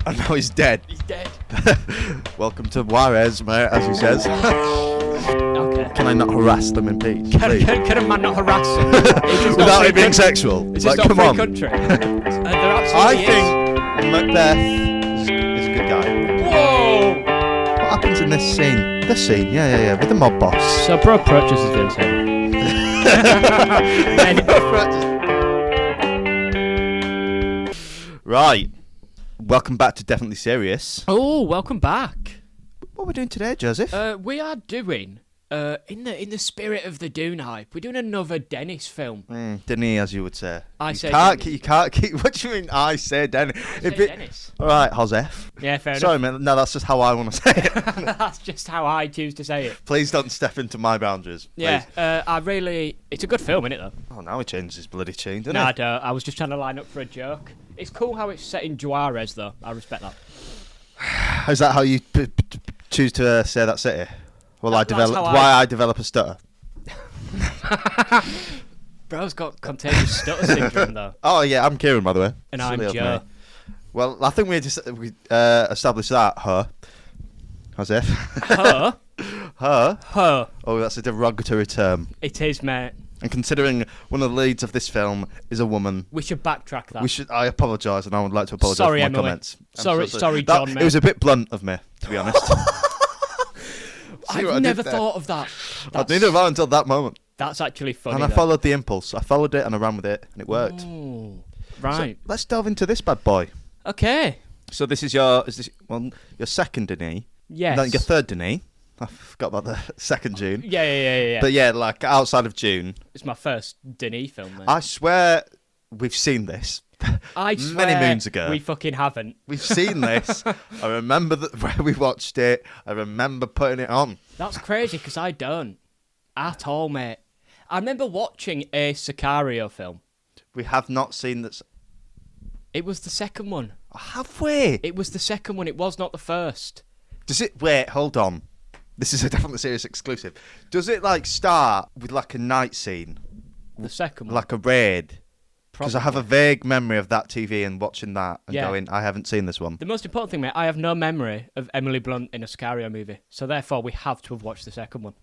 And now he's dead. He's dead. Welcome to Juarez, mate, as he says. Okay. Can I not harass them in peace? Can a man not harass them? Without it being sexual? It's Like, just come not on. free country. There I absolutely think Macbeth is a good guy. Whoa! What happens in this scene? This scene, yeah, with the mob boss. So bro approaches us doing so. Right. Welcome back to Definitely Serious. Oh, welcome back. What are we doing today, Joseph? We are doing, in the spirit of the Dune hype, we're doing another Dennis film. Denny, as you would say. I say Dennis. Dennis. You can't keep... What do you mean, I say Denny? Dennis. All right, Joseph. Yeah, fair Sorry, enough. man. No, that's just how I want to say it. That's just how I choose to say it. Please don't step into my boundaries. Please. Yeah, it's a good film, isn't it, though? Oh, now he changed his bloody tune, didn't No, he? I don't. I was just trying to line up for a joke. It's cool how it's set in Juarez, though. I respect that. Is that how you choose to say that city? Well, That's how I develop a stutter. Bro's got contagious stutter syndrome, though. Oh yeah, I'm Kieran, by the way. And Silly I'm of Joe. me. Well, I think we established that. Joseph. Her? Her. Her. Oh, that's a derogatory term. It is, mate. And considering one of the leads of this film is a woman, We should backtrack that. I apologise, and I would like to apologise Sorry, for my Emily. comments. I'm Sorry, so sorry, That- John, It was mate. a bit blunt of me, to be honest. See what I I've did never there? thought of that. I didn't know that until that moment. That's actually funny. And I though. followed the impulse. I followed it and I ran with it, and it worked. Ooh, right. So let's delve into this bad boy. Okay. So this is your your second Denis? Yes. No, your third Denis. I forgot about the second June. Yeah. But yeah, like outside of June, It's my first Denis film, mate. I swear we've seen this. I swear many moons ago. we fucking haven't. We've seen this. I remember where we watched it. I remember putting it on. That's crazy because I don't at all, mate. I remember watching a Sicario film. We have not seen this. It was the second one. Have we? It was the second one. It was not the first. Does it? Wait, hold on. This is a Definitely Serious exclusive. Does it like start with like a night scene, The second one. like a raid? Because I have a Probably. vague memory of that TV and watching that and Yeah. going, I haven't seen this one. The most important thing, mate, I have no memory of Emily Blunt in a Sicario movie. So therefore, we have to have watched the second one.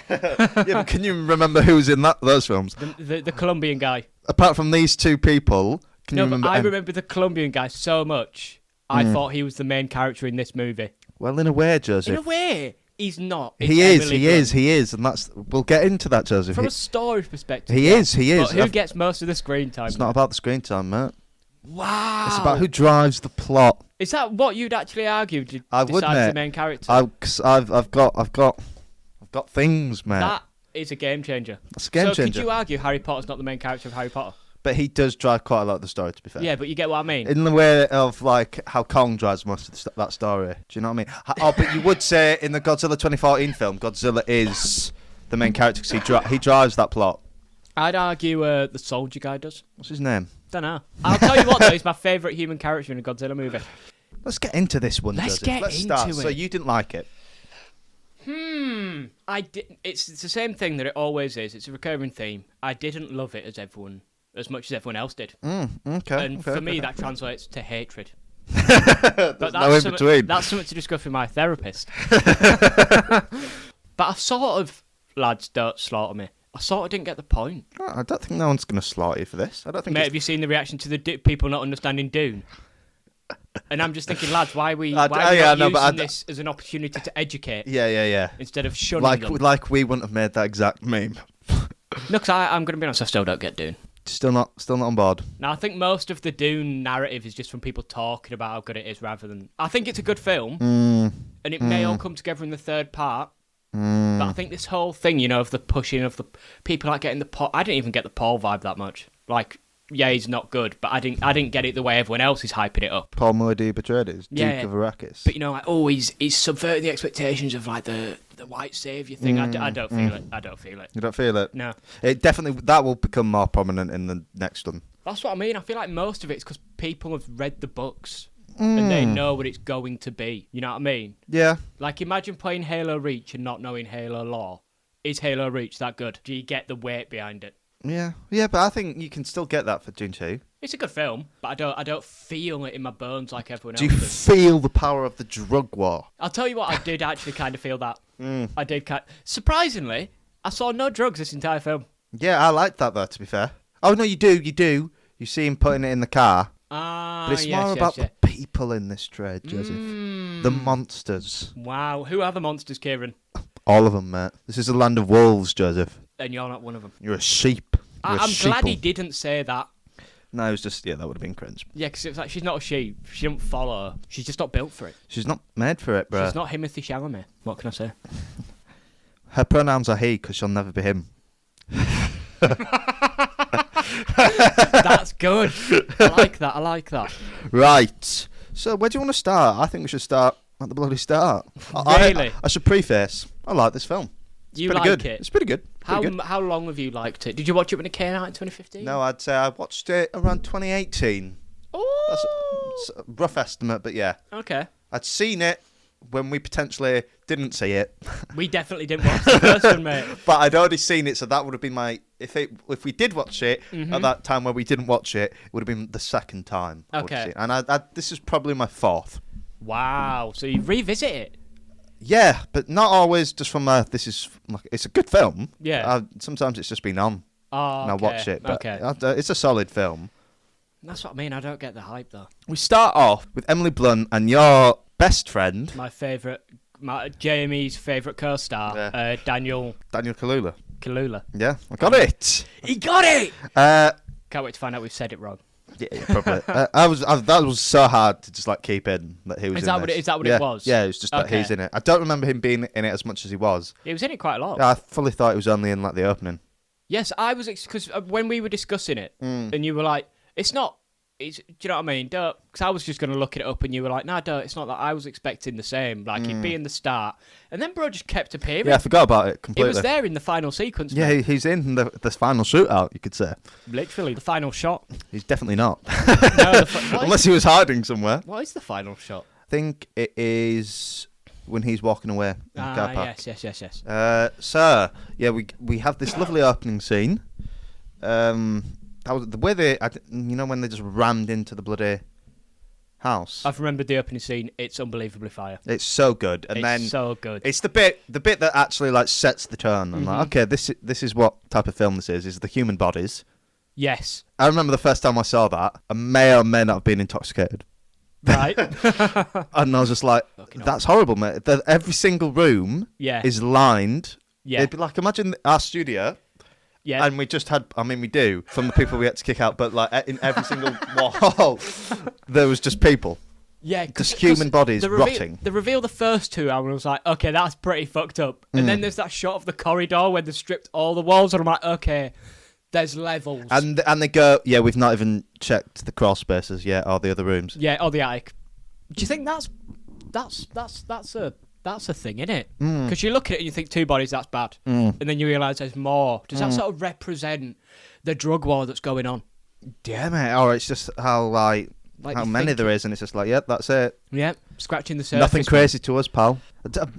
Yeah, but can you remember who's in those films? The Colombian guy. Apart from these two people, can you No, but remember? I remember the Colombian guy so much. I thought he was the main character in this movie. Well, in a way, Joseph. In a way, he's not. It's He is, Emily he Blunt. is, he is, and that's. We'll get into that, Joseph. From a story perspective. He yeah. is, he is. But who I've- gets most of the screen time? It's not about the screen time, mate. Wow. It's about who drives the plot. Is that what you'd actually argue? I would, decides mate. the main character. I've got things, mate. That is a game changer. That's a game so changer. could you argue Harry Potter's not the main character of Harry Potter? But he does drive quite a lot of the story, to be fair. Yeah, but you get what I mean. In the way of like how Kong drives most of that story. Do you know what I mean? Oh, but you would say in the Godzilla 2014 film, Godzilla is the main character because he drives that plot. I'd argue the soldier guy does. What's his name? Don't know. I'll tell you what though, he's my favourite human character in a Godzilla movie. Let's get into this one, Let's Joseph. get Let's into start. it. So you didn't like it? I did. It's the same thing that it always is. It's a recurring theme. I didn't love it as much as everyone else did. Okay. And okay, for me, okay. that translates to hatred. There's But no in something- between. That's something to discuss with my therapist. But I sort of, lads, don't slaughter me. I sort of didn't get the point. I don't think no one's going to slaughter you for this. I don't think. Mate, have you seen the reaction to the people not understanding Dune? And I'm just thinking, lads, why are we not using this as an opportunity to educate Yeah. instead of shunning Like them? we wouldn't have made that exact meme. No, because I'm going to be honest, I still don't get Dune. Still not on board. Now, I think most of the Dune narrative is just from people talking about how good it is rather than... I think it's a good film, and it may all come together in the third part, but I think this whole thing, you know, of the pushing of the... People like getting the... I didn't even get the Paul vibe that much. Like, yeah, he's not good, but I didn't get it the way everyone else is hyping it up. Paul Moody Atreides, Yeah. Duke of Arrakis. But, you know, like, oh, he's subverting the expectations of, like, the white saviour thing. I don't feel it. I don't feel it. You don't feel it? No. It definitely, that will become more prominent in the next one. That's what I mean. I feel like most of it's because people have read the books and they know what it's going to be. You know what I mean? Yeah. Like, imagine playing Halo Reach and not knowing Halo lore. Is Halo Reach that good? Do you get the weight behind it? Yeah, but I think you can still get that for Dune 2. It's a good film, but I don't feel it in my bones like everyone Do else you does. feel the power of the drug war? I'll tell you what, I did actually kind of feel that. I did surprisingly, I saw no drugs this entire film. Yeah, I like that though, to be fair. Oh, no, you do. You see him putting it in the car. Ah, But it's yes, more yes, about yes. the people in this trade, Joseph. The monsters. Wow, who are the monsters, Kieran? All of them, mate. This is a land of wolves, Joseph. And you're not one of them. You're a sheep. You're a I'm glad he sheeple. didn't say that. No, it was just, that would have been cringe. Yeah, because it's like she's not a sheep. She don't follow her. She's just not built for it. She's not made for it, bro. She's not Timothy Chalamet. What can I say? Her pronouns are he, because she'll never be him. That's good. I like that. Right. So, where do you want to start? I think we should start at the bloody start. Really? I should preface. I like this film. It's You pretty like good. it? It's pretty good. Pretty good. How long have you liked it? Did you watch it when it came out in 2015? No, I'd say I watched it around 2018. That's a rough estimate, but yeah. Okay. I'd seen it when we potentially didn't see it. We definitely didn't watch the first one, mate. But I'd already seen it, so that would have been my... If we did watch it at that time where we didn't watch it, it would have been the second time. I would have Okay. seen it. And this is probably my fourth. Wow. So you revisit it? Yeah, but not always just from it's a good film. Yeah. Sometimes it's just been on Oh, and I watch it. But okay. it's a solid film. That's what I mean. I don't get the hype, though. We start off with Emily Blunt and your best friend, Jamie's favourite co-star, Yeah. Daniel Daniel Kaluuya. Kaluuya. Yeah, I got it. He got it! Uh, Can't wait to find out we've said it wrong. yeah, probably. That was so hard to just keep in that he was. Is in that this. what it Yeah, was? Yeah, it was just that Okay. he's in it. I don't remember him being in it as much as he was. He was in it quite a lot. I fully thought it was only in the opening. Yes, I was, because when we were discussing it, and you were like, it's not, do you know what I mean? Because I was just going to look it up, and you were like, no, it's not that. I was expecting the same. Like, he'd be in the start. And then bro just kept appearing. Yeah, I forgot about it It completely. was there in the final sequence. Yeah, mate. he's in the final shootout, you could say. Literally, the final shot. He's definitely not. No, Unless he was hiding somewhere. what is the final shot? I think it is when he's walking away in the car park. Yes. So, yeah, we have this lovely opening scene. That was the way when they just rammed into the bloody house. I've remembered the opening scene. It's unbelievably fire. It's so good, and then It's so good. it's the bit that actually sets the tone. I'm like, okay, this is what type of film this is the human bodies. Yes. I remember the first time I saw that, I may or may not have been intoxicated. Right. And I was just like, that's horrible, mate. Every single room Yeah. is lined. Yeah. It'd be like, imagine our studio. Yeah. And we just had, we do, from the people we had to kick out, but in every single wall, there was just people. Yeah, Just human bodies rotting. The reveal the first two, I was like, okay, that's pretty fucked up. And then there's that shot of the corridor where they stripped all the walls, and I'm like, okay, there's levels. And they go, yeah, we've not even checked the crawl spaces yet, or the other rooms. Yeah, or the attic. Do you think that's a thing, isn't it? Because you look at it and you think two bodies, that's bad, and then you realise there's more. Does that sort of represent the drug war that's going on? Yeah, mate. Or it's just how how you many think there is, and it's just like, yep, that's it. Yeah, scratching the surface. Nothing crazy to us, pal.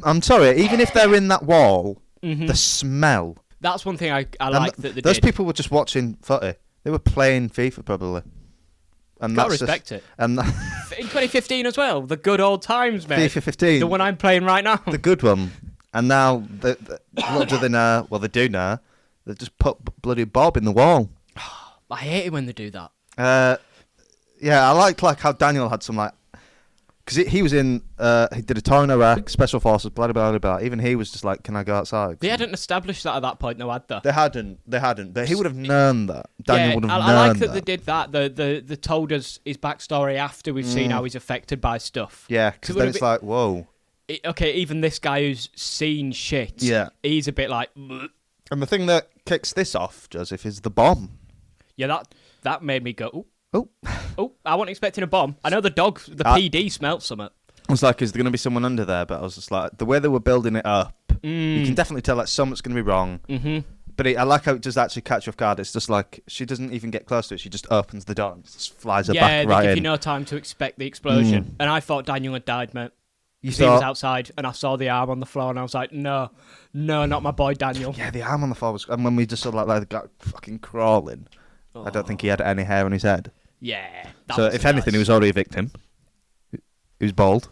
I'm sorry, even if they're in that wall, the smell. That's one thing I like that they those did. people were just watching footy. They were playing FIFA probably. And Gotta that's respect just, it. And In 2015 as well, the good old times, mate. FIFA 15, The one I'm playing right now. the good one. And now, what do they know? Well, they do know. They just put bloody Bob in the wall. I hate it when they do that. Yeah, I like how Daniel had some because he was in, he did a tour in Iraq, Special Forces, blah, blah, blah, blah. Even he was just like, can I go outside? They hadn't established that at that point, though, had they? They hadn't. But he would have known that. Daniel would have known I like that. they did that. They told us his backstory after we've seen how he's affected by stuff. Yeah, because it then would it's have like, whoa. Okay, even this guy who's seen shit, Yeah. he's a bit like... "Bleh." And the thing that kicks this off, Joseph, is the bomb. Yeah, that made me go, ooh. Oh. Oh, I wasn't expecting a bomb. I know the PD smelt something. I was like, is there going to be someone under there? But I was just like, the way they were building it up, you can definitely tell that something's going to be wrong. Mm-hmm. But I like how it does actually catch you off guard. It's just like, she doesn't even get close to it. She just opens the door and just flies her back right they give in. you no time to expect the explosion. And I thought Daniel had died, mate. You He was thought, outside, and I saw the arm on the floor, and I was like, no, not my boy Daniel. yeah, the arm on the floor was, and when we just saw like the guy fucking crawling, I don't think he had any hair on his head. Yeah. So if anything, he was already a victim. He was bald.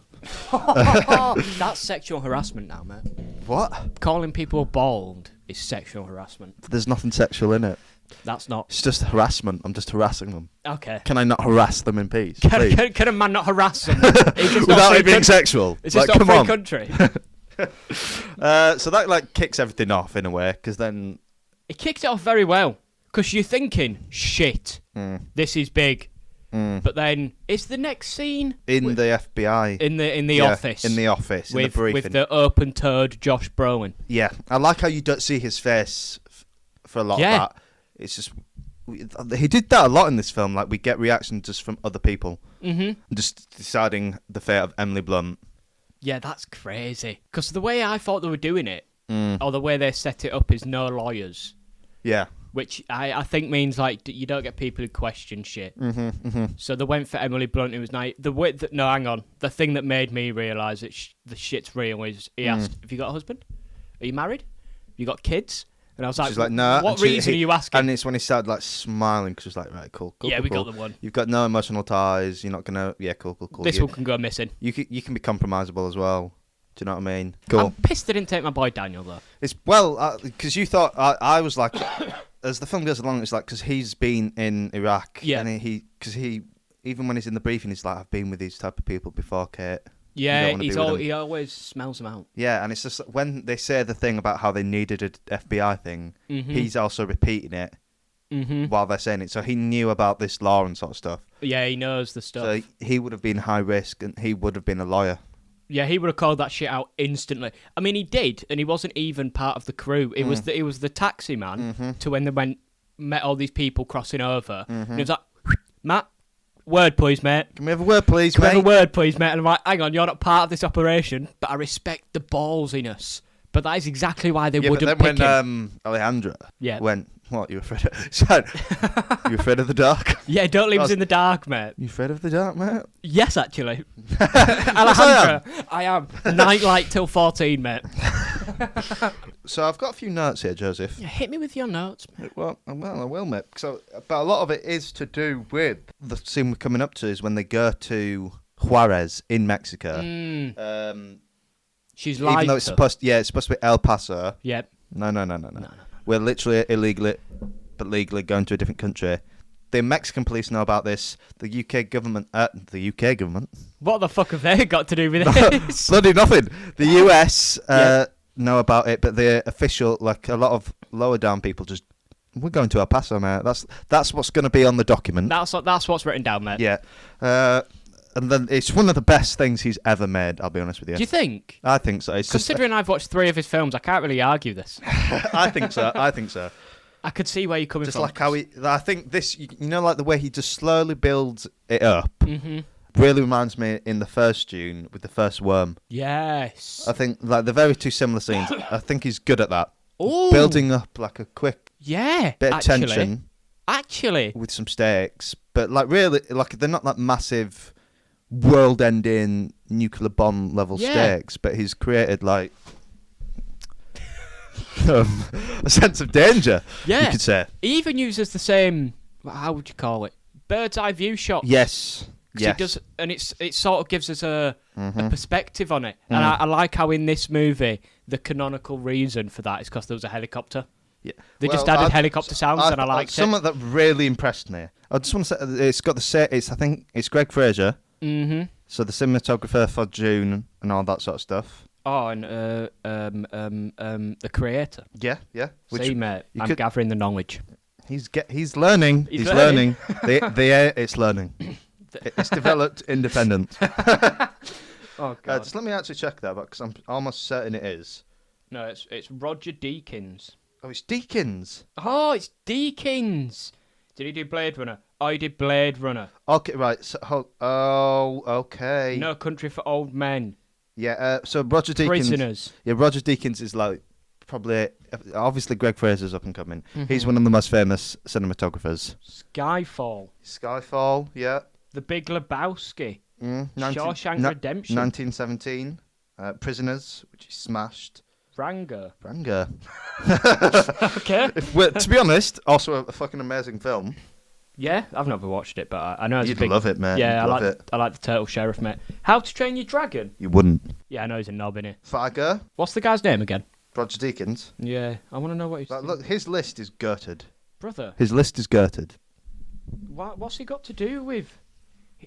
That's sexual harassment now, mate. What? Calling people bald is sexual harassment. There's nothing sexual in it. That's not. It's just harassment. I'm just harassing them. Okay. Can I not harass them in peace? please? Can a man not harass someone? Without it being sexual? It's just not a free country. So that like kicks everything off in a way, because then It kicked it off very well, because you're thinking, shit, this is big. But then it's the next scene in the FBI, in the Yeah, office, in the office, in with the briefing. with the open-toed Josh Brolin. Yeah, I like how you don't see his face for a lot Yeah. of that. It's just he did that a lot in this film. Like we get reactions just from other people, just deciding the fate of Emily Blunt. Yeah, that's crazy. Because the way I thought they were doing it, or the way they set it up, is no lawyers. Yeah, Which I think means like you don't get people who question shit. So they went for Emily Blunt, who was like no, hang on. The thing that made me realise that the shit's real is he asked, "Have you got a husband? Are you married? Have you got kids?" And I was like, she's like, no. What reason are you asking? And it's when he started like smiling because she was like, right, cool. Yeah, cool, we cool. got the one. You've got no emotional ties. You're not gonna. Yeah, cool. This you, one can go missing. You can be compromisable as well. Do you know what I mean? Cool. I'm pissed they didn't take my boy Daniel though. It's because you thought I was like, as the film goes along, it's like because he's been in Iraq. Yeah. And because he even when he's in the briefing, he's like, I've been with these type of people before, Kate. Yeah, he always smells them out. Yeah, and it's just when they say the thing about how they needed an FBI thing, he's also repeating it while they're saying it. So he knew about this law and sort of stuff. Yeah, he knows the stuff. So he would have been high risk, and he would have been a lawyer. Yeah, he would have called that shit out instantly. I mean, he did, and he wasn't even part of the crew. It was the taxi man to when they met all these people crossing over, and he was like, Matt, word please, mate. Can we have a word, please, Can we mate? have a word, please, mate? And I'm like, hang on, you're not part of this operation, but I respect the ballsiness. But that is exactly why they wouldn't but then pick when him. Alejandra Yeah. went, what, you afraid of... Son, you afraid of the dark? Yeah, don't leave us in the dark, mate. You afraid of the dark, mate? Yes, actually. Alejandra, I am. Nightlight till 14, mate. So I've got a few notes here, Joseph. Yeah, hit me with your notes, mate. Well, I will, mate. So, but a lot of it is to do with the scene we're coming up to is when they go to Juarez in Mexico. She's lied even though it's to. supposed to be El Paso. Yep. No. We're literally illegally, but legally going to a different country. The Mexican police know about this. The UK government. What the fuck have they got to do with this? Bloody nothing. The US know about it, but the official, like a lot of lower down people, just we're going to El Paso, mate. That's what's going to be on the document. That's what's written down, mate. Yeah. And then it's one of the best things he's ever made, I'll be honest with you. Do you think? I think so. It's Considering I've watched 3 of his films, I can't really argue this. I think so. I could see where you're coming Just from. like how I think this, like the way he just slowly builds it up, really reminds me in the first Dune with the first worm. Yes. I think like they're very two similar scenes. I think he's good at that. Ooh. Building up like a quick bit of tension. Actually. With some stakes. But like really, like they're not like massive world-ending nuclear bomb level stakes, but he's created like a sense of danger, you could say. He even uses the same, how would you call it, bird's eye view shots. Yes. He does, and it sort of gives us a perspective on it. And I like how in this movie the canonical reason for that is because there was a helicopter. Yeah. They just added helicopter sounds, and I liked it. Something that really impressed me. I just want to say it's got I think it's Greg Fraser. So the cinematographer for Dune and all that sort of stuff. Oh, and the creator. Yeah. See, mate, I'm gathering the knowledge. He's learning. He's learning. It's learning. It's developed independent. Oh God! Just let me actually check that, because I'm almost certain it is. No, it's Roger Deakins. Oh, it's Deakins. Oh, it's Deakins. Did he do Blade Runner? Oh, he did Blade Runner. Okay, right. So, okay. No Country for Old Men. Yeah. So Roger Deakins. Prisoners. Yeah, Roger Deakins is like probably obviously Greg Fraser's up and coming. He's one of the most famous cinematographers. Skyfall. Skyfall. Yeah. The Big Lebowski. Shawshank Redemption. 1917. Prisoners, which he smashed. Rango. Okay. To be honest, also a fucking amazing film. Yeah, I've never watched it, but I know it's You'd a big... love it, mate. Yeah, You'd love it. I like the Turtle Sheriff, mate. How to Train Your Dragon? You wouldn't. Yeah, I know he's a knob, innit? Fargo. What's the guy's name again? Roger Deakins. Yeah, I want to know what he's... Look, his list is gutted. Brother. His list is gutted. What's he got to do with...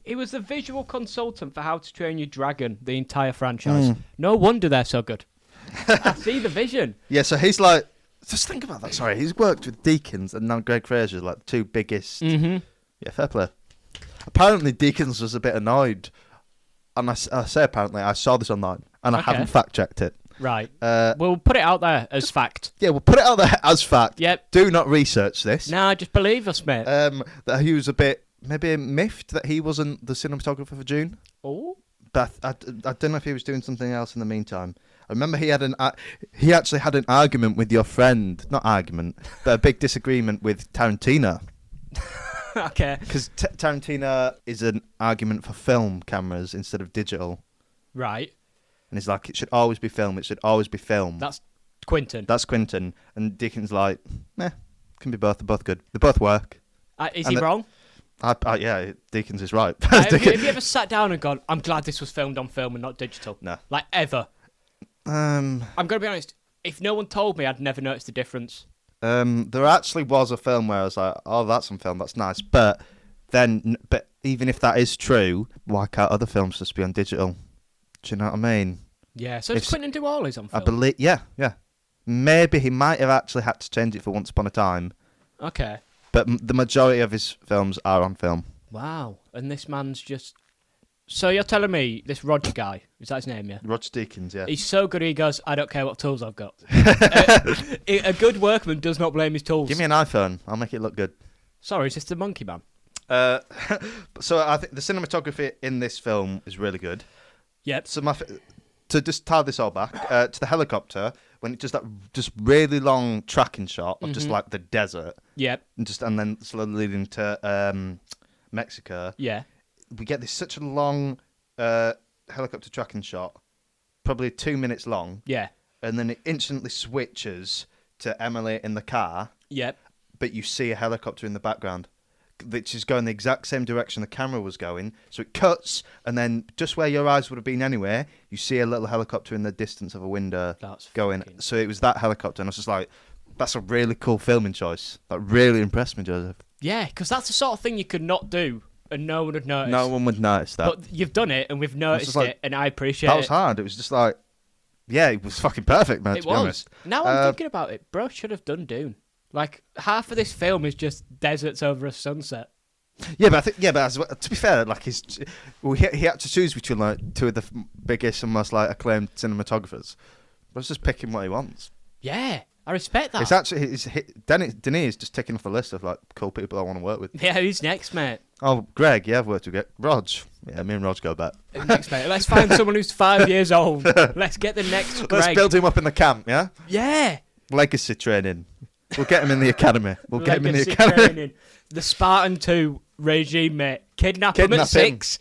He was the visual consultant for How to Train Your Dragon, the entire franchise. No wonder they're so good. I see the vision. Yeah, so he's like... Just think about that, sorry. He's worked with Deakins and now Greg Fraser, like the two biggest... Mm-hmm. Yeah, fair play. Apparently, Deakins was a bit annoyed. And I say apparently, I saw this online, and I haven't fact-checked it. Right. We'll put it out there as fact. Yeah, we'll put it out there as fact. Yep. Do not research this. Nah, just believe us, mate. That he was a bit, maybe miffed that he wasn't the cinematographer for Dune. Oh. But I don't know if he was doing something else in the meantime. I remember he actually had an argument with your friend. Not argument, but a big disagreement with Tarantino. Okay. Because Tarantino is an argument for film cameras instead of digital. Right. And he's like, it should always be film. It should always be film. That's Quentin. That's Quentin. And Deakins like, can be both. They're both good. They both work. Is he wrong? Yeah, Deakins is right. Have you ever sat down and gone, I'm glad this was filmed on film and not digital? No. Like, ever? I'm going to be honest. If no one told me, I'd never noticed the difference. There actually was a film where I was like, oh, that's on film, that's nice. But even if that is true, why can't other films just be on digital? Do you know what I mean? Yeah, so does Quentin do all his on film? I believe, yeah. Maybe he might have actually had to change it for Once Upon a Time. Okay. But the majority of his films are on film. Wow. And this man's just... So you're telling me this Roger guy, is that his name, yeah? Roger Deakins, yeah. He's so good he goes, I don't care what tools I've got. A good workman does not blame his tools. Give me an iPhone, I'll make it look good. Sorry, is this the Monkey Man? So I think the cinematography in this film is really good. Yep. So to just tie this all back, to the helicopter, when it does that just really long tracking shot of just like the desert. Yep. And then slowly leading to Mexico. Yeah. We get this such a long helicopter tracking shot, probably 2 minutes long. Yeah. And then it instantly switches to Emily in the car. Yep. But you see a helicopter in the background, which is going the exact same direction the camera was going. So it cuts, and then just where your eyes would have been anyway, you see a little helicopter in the distance of a window going. So it was that helicopter, and I was just like, that's a really cool filming choice. That really impressed me, Joseph. Yeah, because that's the sort of thing you could not do. And no one would notice. No one would notice that. But you've done it, and we've noticed it, and I appreciate it. That was hard. It was just like, yeah, it was fucking perfect, man, to be honest. Now I'm thinking about it. Bro should have done Dune. Like, half of this film is just deserts over a sunset. Yeah, but to be fair, like he had to choose between like two of the biggest and most like acclaimed cinematographers. But it's just picking what he wants. Yeah, I respect that. It's actually Denis is just ticking off a list of like cool people I want to work with. Yeah, who's next, mate? Oh, Greg. Yeah, I've worked with Greg. Rog. Yeah, me and Rog go back. Next, mate. Let's find someone who's 5 years old. Let's get the next Greg. Let's build him up in the camp. Yeah. Yeah. Legacy training. We'll get him in the academy. Get him in the academy. Training. The Spartan 2 regime, mate. Kidnap him at 6.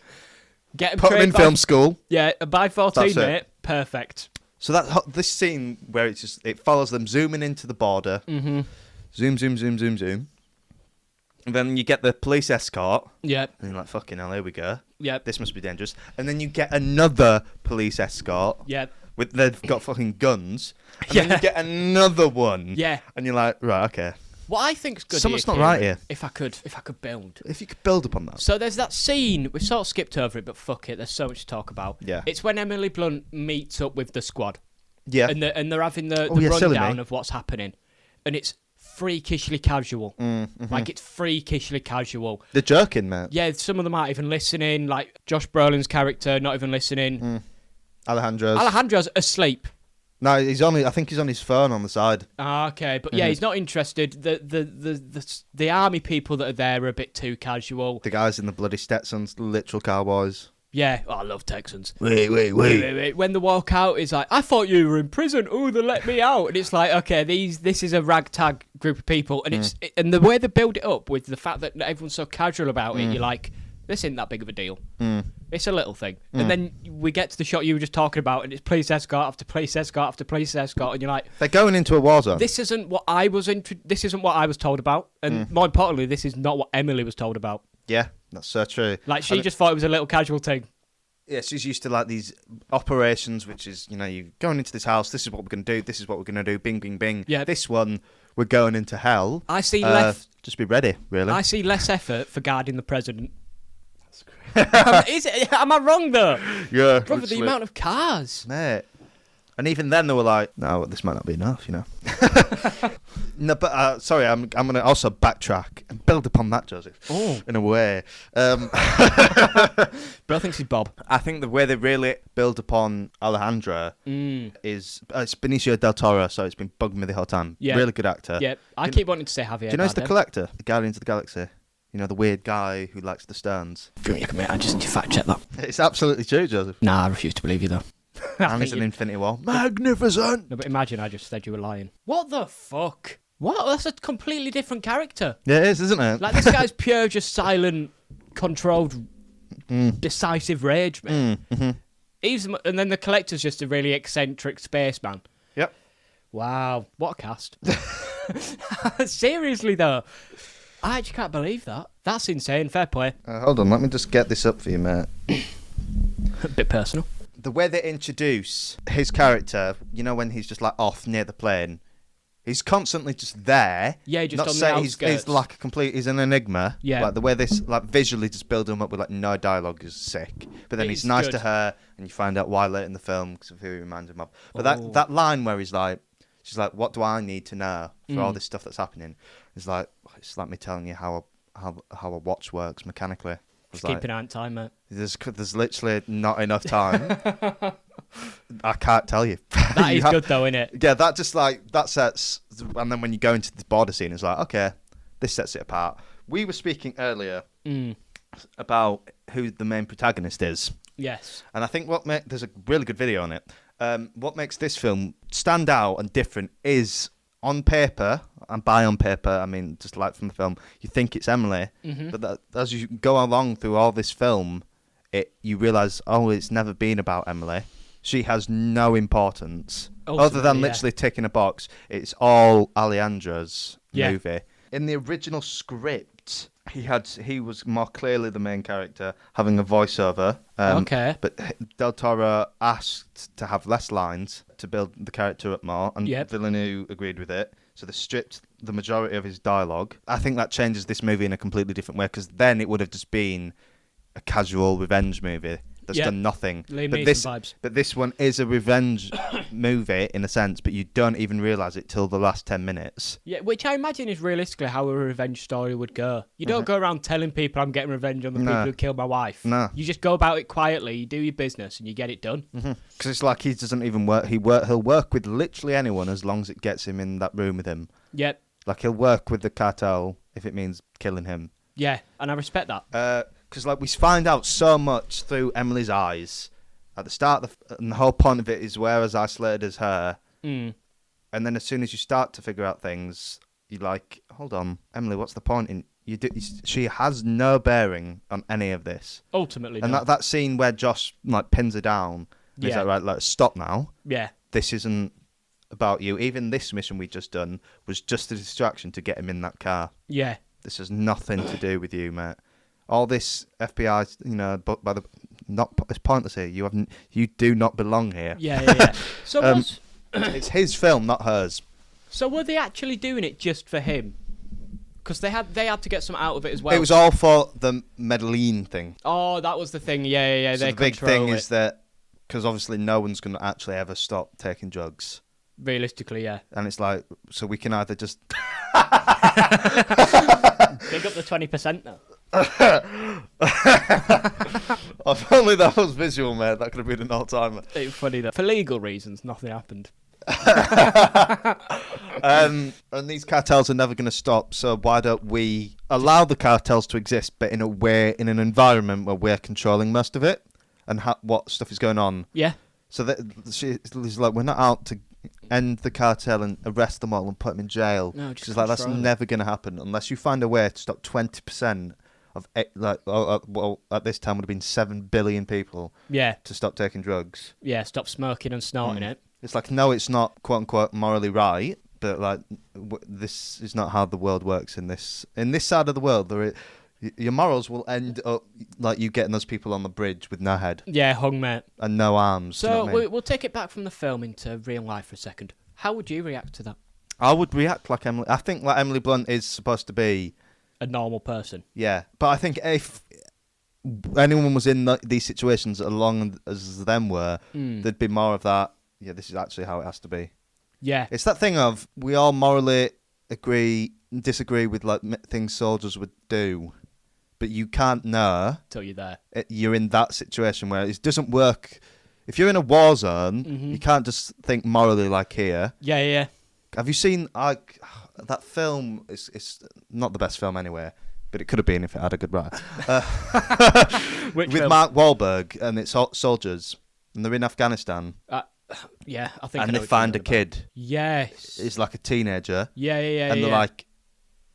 Get him Put him in film school. Yeah, by 14, That's mate. it. Perfect. So this scene where it follows them zooming into the border. Mm-hmm. Zoom. And then you get the police escort. Yep. And you're like, fucking hell, here we go. Yep. This must be dangerous. And then you get another police escort. Yep. They've got fucking guns. And then you get another one. Yeah. And you're like, right, okay. What I think's good. Something's not right here. If I could build. If you could build upon that. So there's that scene. We've sort of skipped over it, but fuck it. There's so much to talk about. Yeah. It's when Emily Blunt meets up with the squad. Yeah. And they're having the rundown of what's happening, and it's freakishly casual. Mm-hmm. Like, it's freakishly casual. They're joking, mate. Yeah, some of them aren't even listening. Like Josh Brolin's character, not even listening. Alejandro's asleep. No, I think he's on his phone on the side. Ah, okay, but yeah, he's not interested. The army people that are there are a bit too casual. The guys in the bloody Stetsons, literal cowboys. Yeah, I love Texans. Wait. When they walk out, it's like, I thought you were in prison. Oh, they let me out. And it's like, okay, this is a ragtag group of people, and and the way they build it up with the fact that everyone's so casual about it, you're like, this isn't that big of a deal. Mm. It's a little thing. And then we get to the shot you were just talking about, and it's police escort after police escort after police escort, and you're like, They're going into a war zone. this isn't what I was this isn't what I was told about, and more importantly, this is not what Emily was told about. Yeah, that's so true. Like, she just thought it was a little casual thing. Yeah, she's used to like these operations, which is, you know, you going into this house, this is what we're going to do, this is what we're going to do, bing, bing, bing. Yeah. This one, we're going into hell. I see less. Just be ready, really. I see less effort for guarding the president. Am I wrong though? Yeah. Brother, the amount of cars. Mate. And even then they were like, no, this might not be enough, you know. No, but sorry, I'm going to also backtrack and build upon that, Joseph. Oh. In a way. Bro thinks he's Bob. I think the way they really build upon Alejandra is it's Benicio del Toro, so it's been bugging me the whole time. Yeah. Really good actor. Yeah, I keep wanting to say Javier. Do you know he's the Bardem. collector, the Guardians of the Galaxy? You know, the weird guy who likes the Stones. I just need to fact check that. It's absolutely true, Joseph. Nah, I refuse to believe you though. And he's an Infinity War. Magnificent! No, but imagine I just said you were lying. What the fuck? What? That's a completely different character. Yeah, it is, isn't it? Like, this guy's pure, just silent, controlled, decisive rage, man. And then the collector's just a really eccentric spaceman. Yep. Wow, what a cast. Seriously, though. I actually can't believe that. That's insane. Fair play. Hold on, let me just get this up for you, mate. A bit personal. The way they introduce his character, you know, when he's just like off near the plane, he's constantly just there. Yeah, just not on the saying outskirts. he's like he's an enigma. Yeah. Like the way this, like visually just build him up with like no dialogue is sick. But then It he's is nice good. to her, and you find out why later in the film because of who he reminds him of. But that line where he's like, she's like, what do I need to know for all this stuff that's happening? It's like me telling you how a watch works mechanically. Just keep an eye on time, mate. There's literally not enough time. I can't tell you. That is good, though, isn't it? Yeah, that sets, and then when you go into the border scene, it's like, okay, this sets it apart. We were speaking earlier about who the main protagonist is. Yes. And I think there's a really good video on it. What makes this film stand out and different is on paper, and by on paper, I mean just like from the film, you think it's Emily, but as you go along through all this film, you realise, it's never been about Emily. She has no importance other than literally ticking a box. It's all Alejandra's movie. In the original script, he was more clearly the main character, having a voiceover. Okay. But Del Toro asked to have less lines to build the character up more, and Villeneuve agreed with it. So they stripped the majority of his dialogue. I think that changes this movie in a completely different way, because then it would have just been a casual revenge movie that's done nothing. Liam But Neeson vibes. But this one is a revenge movie in a sense, but you don't even realise it till the last 10 minutes. Yeah, which I imagine is realistically how a revenge story would go. You don't go around telling people I'm getting revenge on the people who killed my wife. No. You just go about it quietly, you do your business, and you get it done. Because it's like he doesn't even work. He'll work with literally anyone as long as it gets him in that room with him. Yep. Like he'll work with the cartel if it means killing him. Yeah, and I respect that. Because like we find out so much through Emily's eyes at the start, and the whole point of it is we're as isolated as her. And then as soon as you start to figure out things, you're like, hold on, Emily, what's the point in she has no bearing on any of this. Ultimately, and no. that scene where Josh like pins her down, he's like, right, let's stop now. Yeah. This isn't about you. Even this mission we just done was just a distraction to get him in that car. Yeah. This has nothing to do with you, mate. All this FBI, but it's pointless here. You do not belong here. Yeah. So it's his film, not hers. So were they actually doing it just for him? Because they had to get some out of it as well. It was all for the Medellin thing. Oh, that was the thing. Yeah. So the big thing is that because obviously no one's going to actually ever stop taking drugs. Realistically, yeah. And it's like, so we can either just big up the 20% now. If only that was visual, mate. That could have been an all-timer. It's funny that for legal reasons, nothing happened. And these cartels are never going to stop. So why don't we allow the cartels to exist, but in an environment where we're controlling most of it and what stuff is going on? Yeah. So that she's like, we're not out to end the cartel and arrest them all and put them in jail. No, just she's like, that's control it. never going to happen unless you find a way to stop 20% well, at this time would have been 7 billion people Yeah. to stop taking drugs. Yeah, stop smoking and snorting it. It's like, no, it's not quote unquote morally right, but like this is not how the world works in this side of the world. Your morals will end up like you getting those people on the bridge with no head. Yeah, hung, mate. And no arms. So you know what I mean? we'll take it back from the film into real life for a second. How would you react to that? I would react like Emily. I think like Emily Blunt is supposed to be A normal person. Yeah, but I think if anyone was in these situations as long as them were, there'd be more of that. Yeah, this is actually how it has to be. Yeah. It's that thing of we all morally disagree with like things soldiers would do, but you can't know Till you're there. You're in that situation where it doesn't work. If you're in a war zone, you can't just think morally like here. Yeah. Have you seen that film? It's not the best film anyway, but it could have been if it had a good writer. Which with film? Mark Wahlberg, and it's soldiers, and they're in Afghanistan, Yeah, I think. and I know they what find a you're talking about. kid. Yes. He's like a teenager, Yeah. and they're like,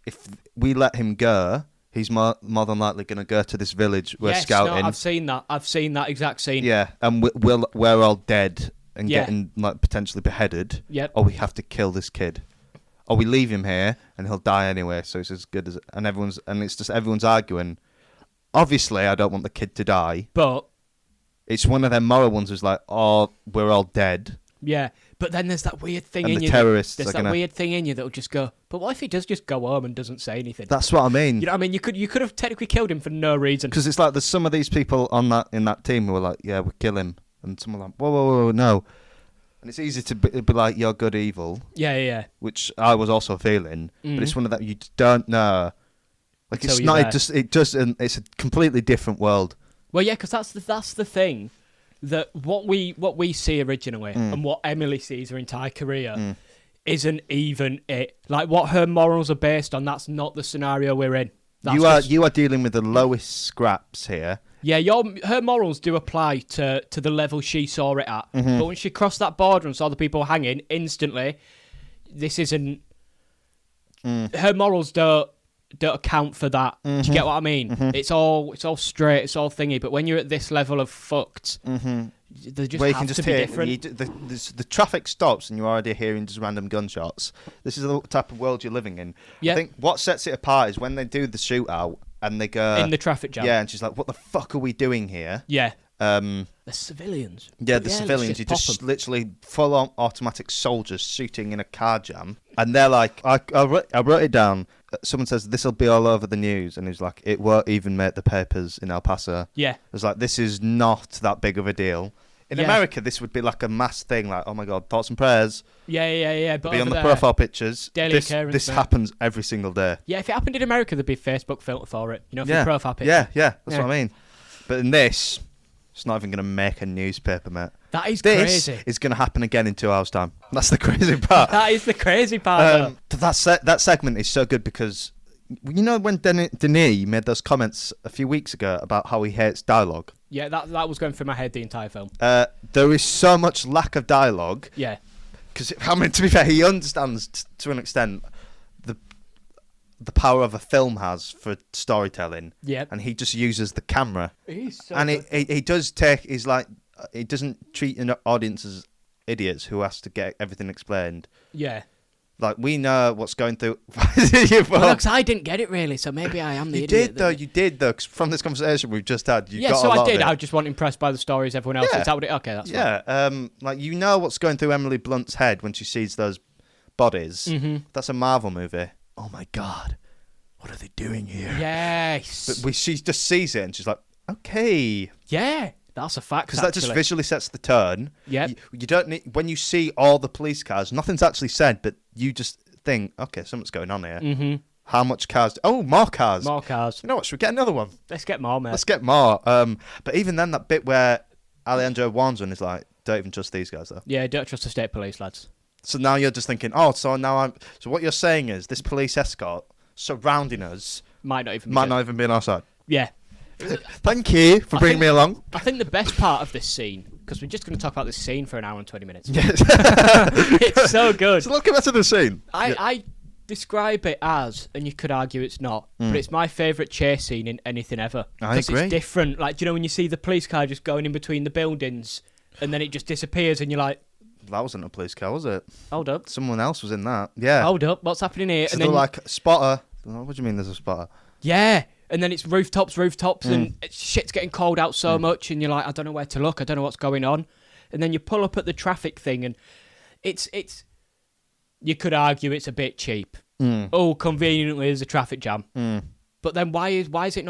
if we let him go, he's more than likely going to go to this village we're scouting. No, I've seen that. I've seen that exact scene. Yeah, and we're all dead and Yeah. getting like potentially beheaded. Yep. Or we have to kill this kid. Or we leave him here and he'll die anyway, so it's as good as everyone's arguing. Obviously, I don't want the kid to die. But It's one of them moral ones who's like, oh, we're all dead. yeah, but then there's that weird thing And in the you. terrorists There's are that gonna- weird thing in you that'll just go. But what if he does just go home and doesn't say anything? That's what I mean. You know what I mean? You could have technically killed him for no reason. Because it's like there's some of these people in that team who are like, yeah, we'll kill him. And some are like, whoa, no. And it's easy to be like, you're good evil, Yeah. which I was also feeling. But it's one of that you just don't know. Like, Until it's you're not, there. it's a completely different world. Well, yeah, because that's the thing that what we see originally and what Emily sees her entire career isn't even it. Like what her morals are based on. That's not the scenario we're in. That's You are dealing with the lowest scraps here. Yeah, her morals do apply to the level she saw it at. But when she crossed that border and saw the people hanging, instantly, this isn't. Her morals don't account for that. Do you get what I mean? It's all straight, it's all thingy. But when you're at this level of fucked, they just Where you have can just to be hear different. the traffic stops and you're already hearing just random gunshots. This is the type of world you're living in. Yeah. I think what sets it apart is when they do the shootout and they go In the traffic jam. Yeah, and she's like, "What the fuck are we doing here?" Yeah. The civilians. civilians. You let's just pop 'em. literally full on automatic soldiers shooting in a car jam, and they're like, I wrote it down. Someone says this will be all over the news, and he's like, it won't even make the papers in El Paso. Yeah. It's like this is not that big of a deal. In Yeah. America, this would be like a mass thing, like, oh my god, thoughts and prayers. Yeah. But Be on over the there- profile pictures. Daily This occurrence, mate. happens every single day. Yeah, if it happened in America, there'd be a Facebook filter for it. You know, for the profile picture. Yeah, that's what I mean. But in this, it's not even going to make a newspaper, mate. That is This crazy. is going to happen again in 2 hours' time. That's the crazy part. That is the crazy part. though. That segment is so good because you know when Denis made those comments a few weeks ago about how he hates dialogue. Yeah, that was going through my head the entire film. There is so much lack of dialogue Yeah. because I mean, to be fair, he understands to an extent the power of a film has for storytelling. Yeah. And he just uses the camera. He's so And good. he does take. He's like he doesn't treat an audience as idiots who has to get everything explained. Yeah. Like we know what's going through. Well, 'cause I didn't get it really, so maybe I am the You idiot. did though. 'Cause from this conversation we've just had, you Yeah, got so a lot I did. Of it. I just wasn't impressed by the stories everyone else. Yeah. Is that what it? Okay, that's fine. Yeah, like you know what's going through Emily Blunt's head when she sees those bodies. That's a Marvel movie. Oh my god, what are they doing here? Yes. But she just sees it and she's like, okay, Yeah, that's a fact. because that just actually. visually sets the tone. Yep. You don't need when you see all the police cars. Nothing's actually said, but you just think, okay, something's going on here. Mm-hmm. How much cars? Oh, more cars. More cars. You know what? Should we get another one? Let's get more, mate. Let's get more. But even then, that bit where Alejandro warns one is like, don't even trust these guys though. Yeah, don't trust the state police, lads. So now you're just thinking, oh, so what you're saying is this police escort surrounding us Might not even. might be not even be on our side. Yeah. Thank you for bringing me along. I think the best part of this scene, because we're just going to talk about this scene for an hour and 20 minutes. Yes. It's so good. So let's get back to the scene. I describe it as, and you could argue it's not, but it's my favourite chase scene in anything ever. I agree. It's different. Like, do you know when you see the police car just going in between the buildings, and then it just disappears, and you're like, that wasn't a police car, was it? hold up. Someone else was in that. Yeah. Hold up. What's happening here? So And they're then, like, spotter. What do you mean there's a spotter? yeah. And then it's rooftops, and shit's getting called out so much, and you're like, I don't know where to look. I don't know what's going on. And then you pull up at the traffic thing, and it's. You could argue it's a bit cheap. Oh, conveniently there's a traffic jam. But then why didn't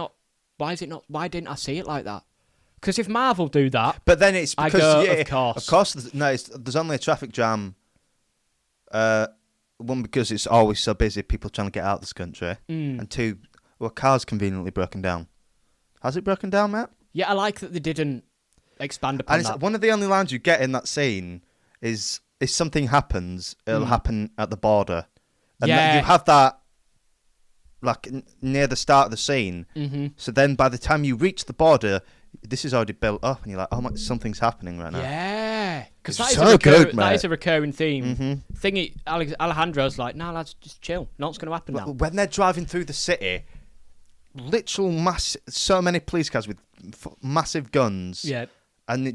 I see it like that? Because if Marvel do that, but then it's because of course. There's only a traffic jam. One, because it's always so busy, people trying to get out of this country, and two, well, car's conveniently broken down. Has it broken down, Matt? Yeah, I like that they didn't expand upon and that. One of the only lines you get in that scene is, if something happens, it'll happen at the border. And then you have that like near the start of the scene. So then by the time you reach the border, this is already built up, and you're like, oh my, something's happening right now. Yeah, because that is a recurring theme. Alejandro's like, nah, lads, just chill. Nothing's going to happen now. When they're driving through the city, so many police cars with massive guns. Yeah. And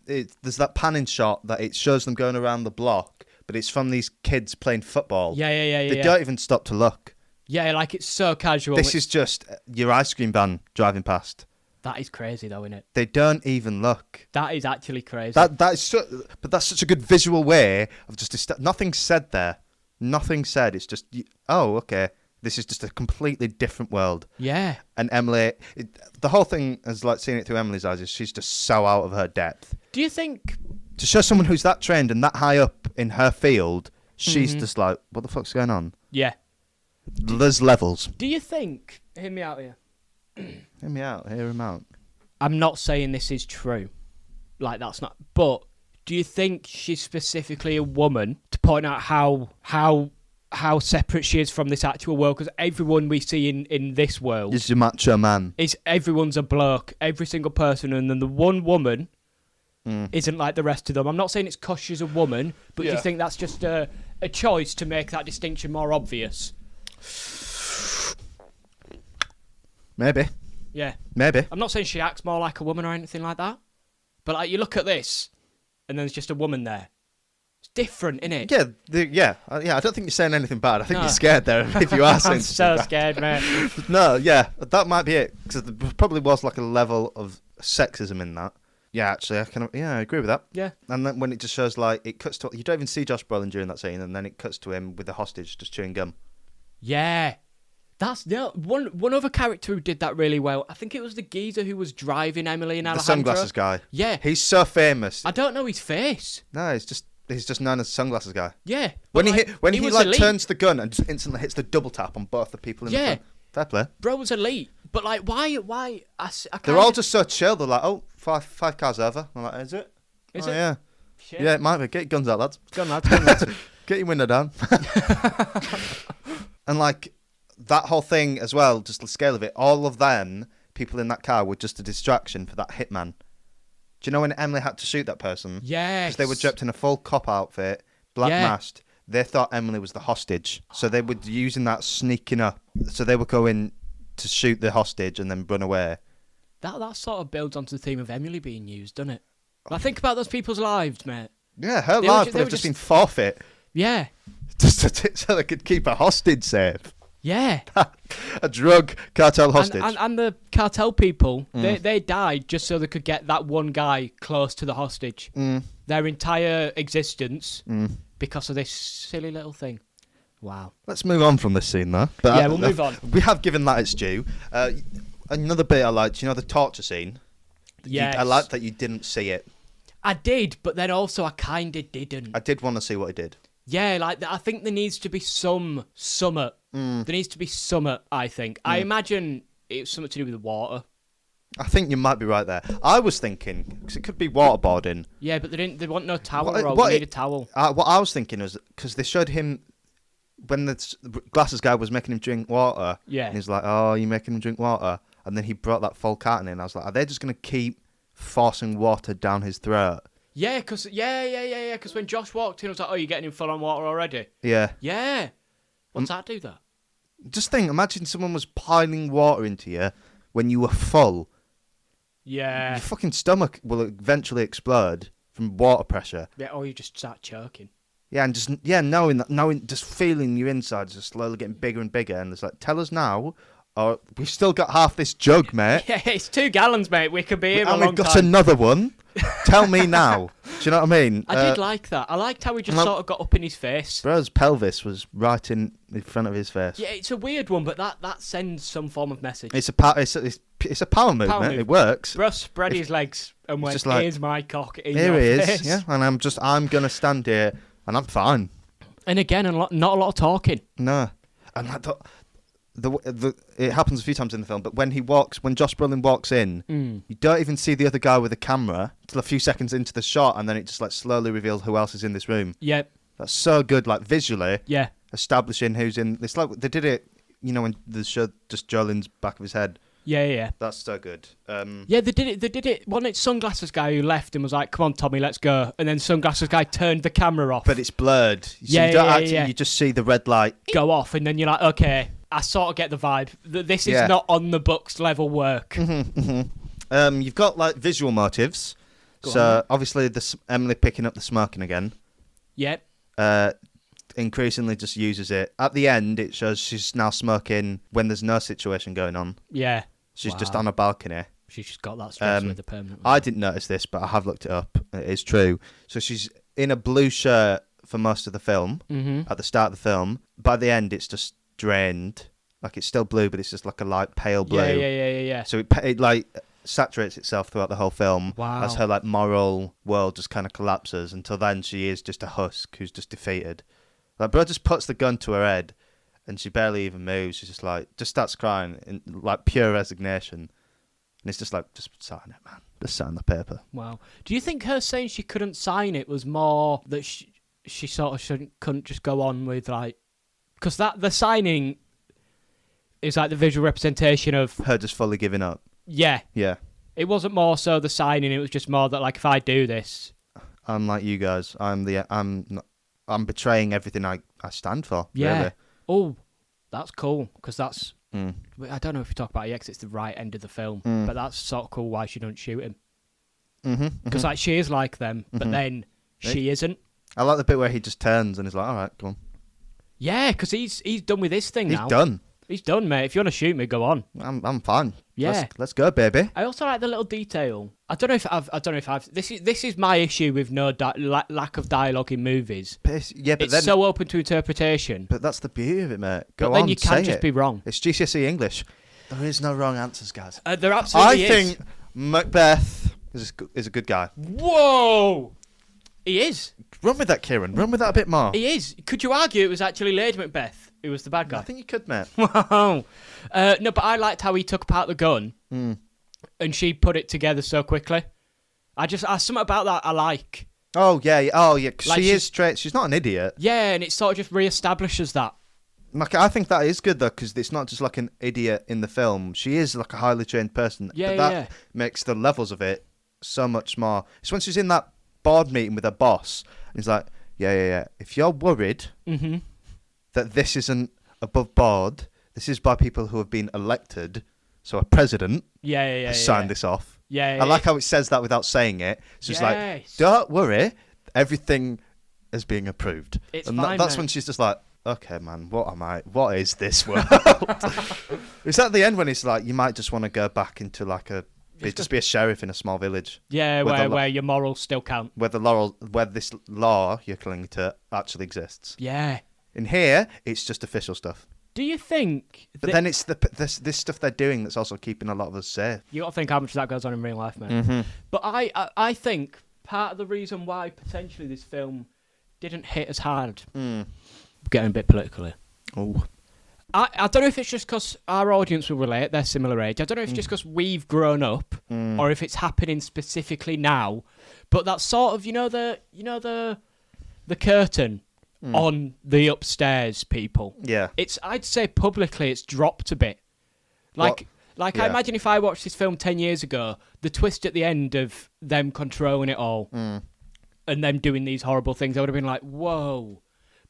there's that panning shot that it shows them going around the block, but it's from these kids playing football. Yeah. They don't even stop to look. Yeah, like it's so casual. This is just your ice cream van driving past. That is crazy, though, isn't it? They don't even look. That is actually crazy. But that's such a good visual way of just nothing's said there. Nothing said. It's just, oh, okay. This is just a completely different world. Yeah. And Emily, the whole thing is like seeing it through Emily's eyes. Is she's just so out of her depth. Do you think to show someone who's that trained and that high up in her field, she's just like, what the fuck's going on? Yeah. There's levels. Do you think? Hear me out here. Hear me out. Hear him out. I'm not saying this is true. Like, that's not. But do you think she's specifically a woman to point out how separate she is from this actual world? Because everyone we see in this world is a macho man. Everyone's a bloke. Every single person, and then the one woman isn't like the rest of them. I'm not saying it's 'cause she's a woman, but do you think that's just a choice to make that distinction more obvious? Maybe. Yeah. Maybe. I'm not saying she acts more like a woman or anything like that, but like you look at this, and then there's just a woman there. It's different, isn't it? Yeah. I don't think you're saying anything bad. I think you're scared there if you are saying I'm so scared, man. No, yeah, that might be it, because there probably was like a level of sexism in that. Yeah, actually, I agree with that. Yeah. And then when it just shows, like, it cuts to, you don't even see Josh Brolin during that scene, and then it cuts to him with the hostage just chewing gum. Yeah. That's one other character who did that really well. I think it was the geezer who was driving Emily and Alejandro. The sunglasses guy. Yeah. He's so famous. I don't know his face. No, he's just known as sunglasses guy. Yeah. When he elite. turns the gun and just instantly hits the double tap on both the people in the front. Fair play. Bro was elite. But like, why? They're all just so chill. They're like, oh, five cars over. I'm like, is it? Is it? Yeah. Shit. Yeah, it might be. Get your guns out, lads. Gun lads. Get your window down. And like that whole thing as well, just the scale of it. All of them people in that car were just a distraction for that hitman. Do you know when Emily had to shoot that person? Yes. Because they were dressed in a full cop outfit, black masked. They thought Emily was the hostage, so they were using that sneaking up. So they were going to shoot the hostage and then run away. That sort of builds onto the theme of Emily being used, doesn't it? Like, think about those people's lives, mate. Yeah, her life would have just been forfeit. Yeah. Just so they could keep a hostage safe. Yeah. A drug cartel hostage. And the cartel people, they died just so they could get that one guy close to the hostage. Their entire existence because of this silly little thing. Wow. Let's move on from this scene, though. But we'll move on. We have given that its due. Another bit I liked, the torture scene. Yes. I liked that you didn't see it. I did, but then also I kind of didn't. I did want to see what he did. Yeah, like, I think there needs to be some summit. There needs to be summit, I think. I imagine it's something to do with the water. I think you might be right there. I was thinking, because it could be waterboarding. Yeah, but they want no towel roll. They need a towel. What I was thinking was, because they showed him, when the glasses guy was making him drink water, and he's like, oh, you're making him drink water? And then he brought that full carton in. I was like, are they just going to keep forcing water down his throat? Yeah, because when Josh walked in, I was like, oh, you're getting him full on water already? Yeah. Yeah. What's that do, though? Just think, imagine someone was piling water into you when you were full. Yeah. Your fucking stomach will eventually explode from water pressure. Yeah, or you just start choking. Yeah, and knowing, just feeling your insides just slowly getting bigger and bigger, and it's like, tell us now, or we've still got half this jug, mate. Yeah, it's 2 gallons, mate. We could be here a And long we've got time. another one. Tell me now. Do you know what I mean? I did like that. I liked how he just sort of got up in his face. Bro's pelvis was right in front of his face. Yeah, it's a weird one, but that sends some form of message. It's a power movement. It works. Bro spread his legs and went, here's my cock in here your he face. is, yeah. And I'm gonna stand here, and I'm fine. And again, not a lot of talking. No, and I thought, it happens a few times in the film, but when Josh Brolin walks in, you don't even see the other guy with the camera till a few seconds into the shot, and then it just like slowly reveals who else is in this room. Yeah, that's so good, like visually. Yeah, establishing who's in. It's like they did it, when the show just Jolin's back of his head. Yeah. That's so good. Yeah, they did it. Wasn't it Sunglasses Guy who left and was like, "Come on, Tommy, let's go," and then Sunglasses Guy turned the camera off. But it's blurred. You just see the red light go off, and then you're like, okay. I sort of get the vibe that this is not on the books level work. You've got like visual motives. Obviously, Emily picking up the smoking again. Yep. Increasingly just uses it. At the end, it shows she's now smoking when there's no situation going on. Yeah. She's just on a balcony. She's just got that stress with the permanent. I didn't notice this, but I have looked it up. It is true. So she's in a blue shirt for most of the film. At the start of the film. By the end, it's just drained. Like it's still blue, but it's just like a light pale blue. Yeah. So it like saturates itself throughout the whole film. Wow. As her like moral world just kind of collapses. Until then, she is just a husk who's just defeated. Like bro just puts the gun to her head, and she barely even moves. She's just starts crying in like pure resignation. And it's just like, just sign it, man. Just sign the paper. Wow. Do you think her saying she couldn't sign it was more that she sort of couldn't just go on with like, because the signing is like the visual representation of her just fully giving up. Yeah. It wasn't more so the signing. It was just more that like, if I do this, I'm like you guys. I'm betraying everything I stand for. Yeah. Really. Oh, that's cool because that's. I don't know if you talk about it because it's the right end of the film, but that's sort of cool why she don't shoot him. Because like she is like them, but then she isn't. I like the bit where he just turns and is like, "All right, come on." Yeah, because he's done with this thing now. He's done. He's done, mate. If you want to shoot me, go on. I'm fine. Yeah, let's go, baby. I also like the little detail. I don't know if I've. This is my issue with no lack of dialogue in movies. Yeah, but it's so open to interpretation. But that's the beauty of it, mate. Go on, but then you can't say just it. be wrong. It's GCSE English. There is no wrong answers, guys. There absolutely is. I think Macbeth is a good guy. Whoa, he is. Run with that, Kieran. Run with that a bit more. He is. Could you argue it was actually Lady Macbeth who was the bad guy? I think you could, mate. Wow. No, but I liked how he took apart the gun and she put it together so quickly. Something about that I like. Oh yeah. Like she is straight. She's not an idiot. Yeah, and it sort of just re-establishes that. Like I think that is good though, because it's not just like an idiot in the film. She is like a highly trained person. Yeah, but that makes the levels of it so much more. It's when she's in that board meeting with her boss, and he's like, yeah. If you're worried that this isn't above board, this is by people who have been elected. So a president has signed this off. Yeah, I like how it says that without saying it. It's just like, don't worry, everything is being approved. It's and fine, that's man. when she's just like, okay, man, what am I? What is this world? It's at the end when it's like, you might just want to go back into like just be a sheriff in a small village. Yeah, where your morals still count. Where this law you're clinging to actually exists. Yeah. In here, it's just official stuff. Do you think... But then it's this stuff they're doing that's also keeping a lot of us safe. You got to think how much of that goes on in real life, man. But I think part of the reason why potentially this film didn't hit as hard... Getting a bit political here. Oh. I don't know if it's just because our audience will relate, they're similar age. I don't know if it's just because we've grown up or if it's happening specifically now. But that sort of, the curtain on the upstairs people. Yeah. I'd say publicly it's dropped a bit. I imagine if I watched this film 10 years ago, the twist at the end of them controlling it all and them doing these horrible things, I would have been like, whoa.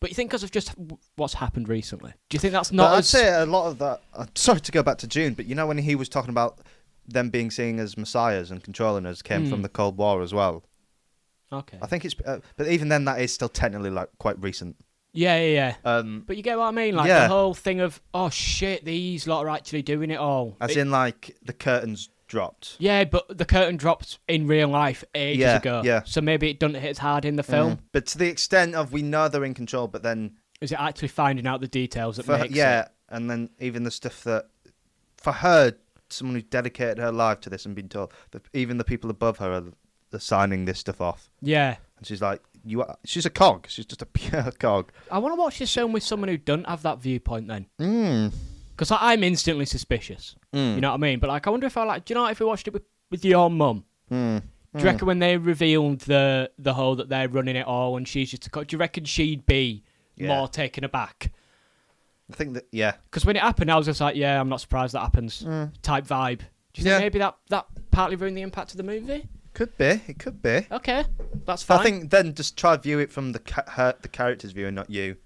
But you think because of just what's happened recently? Do you think that's But not I'd as... say a lot of that. Sorry to go back to June, but you know when he was talking about them being seen as messiahs and controlling us came from the Cold War as well. Okay. I think it's, but even then, that is still technically like quite recent. Yeah. But you get what I mean? Like yeah. the whole thing of, oh shit, these lot are actually doing it all. As in, like, the curtains dropped. Yeah, but the curtain dropped in real life ages ago. Yeah. So maybe it doesn't hit as hard in the film. But to the extent of we know they're in control, but then... Is it actually finding out the details that makes Yeah, it? and then even the stuff that... For her, someone who's dedicated her life to this and been told that even the people above her are signing this stuff off. Yeah. And she's like, she's a cog. She's just a pure cog. I want to watch this film with someone who doesn't have that viewpoint then. Because I'm instantly suspicious. You know what I mean? But like, I wonder if do you know what, if we watched it with your mum? Do you reckon when they revealed the whole that they're running it all and she's just a cog, do you reckon she'd be more taken aback? I think that, yeah. Because when it happened, I was just like, yeah, I'm not surprised that happens. Type vibe. Do you think maybe that partly ruined the impact of the movie? Could be. It could be. Okay, that's fine. I think then just try view it from the character's view and not you,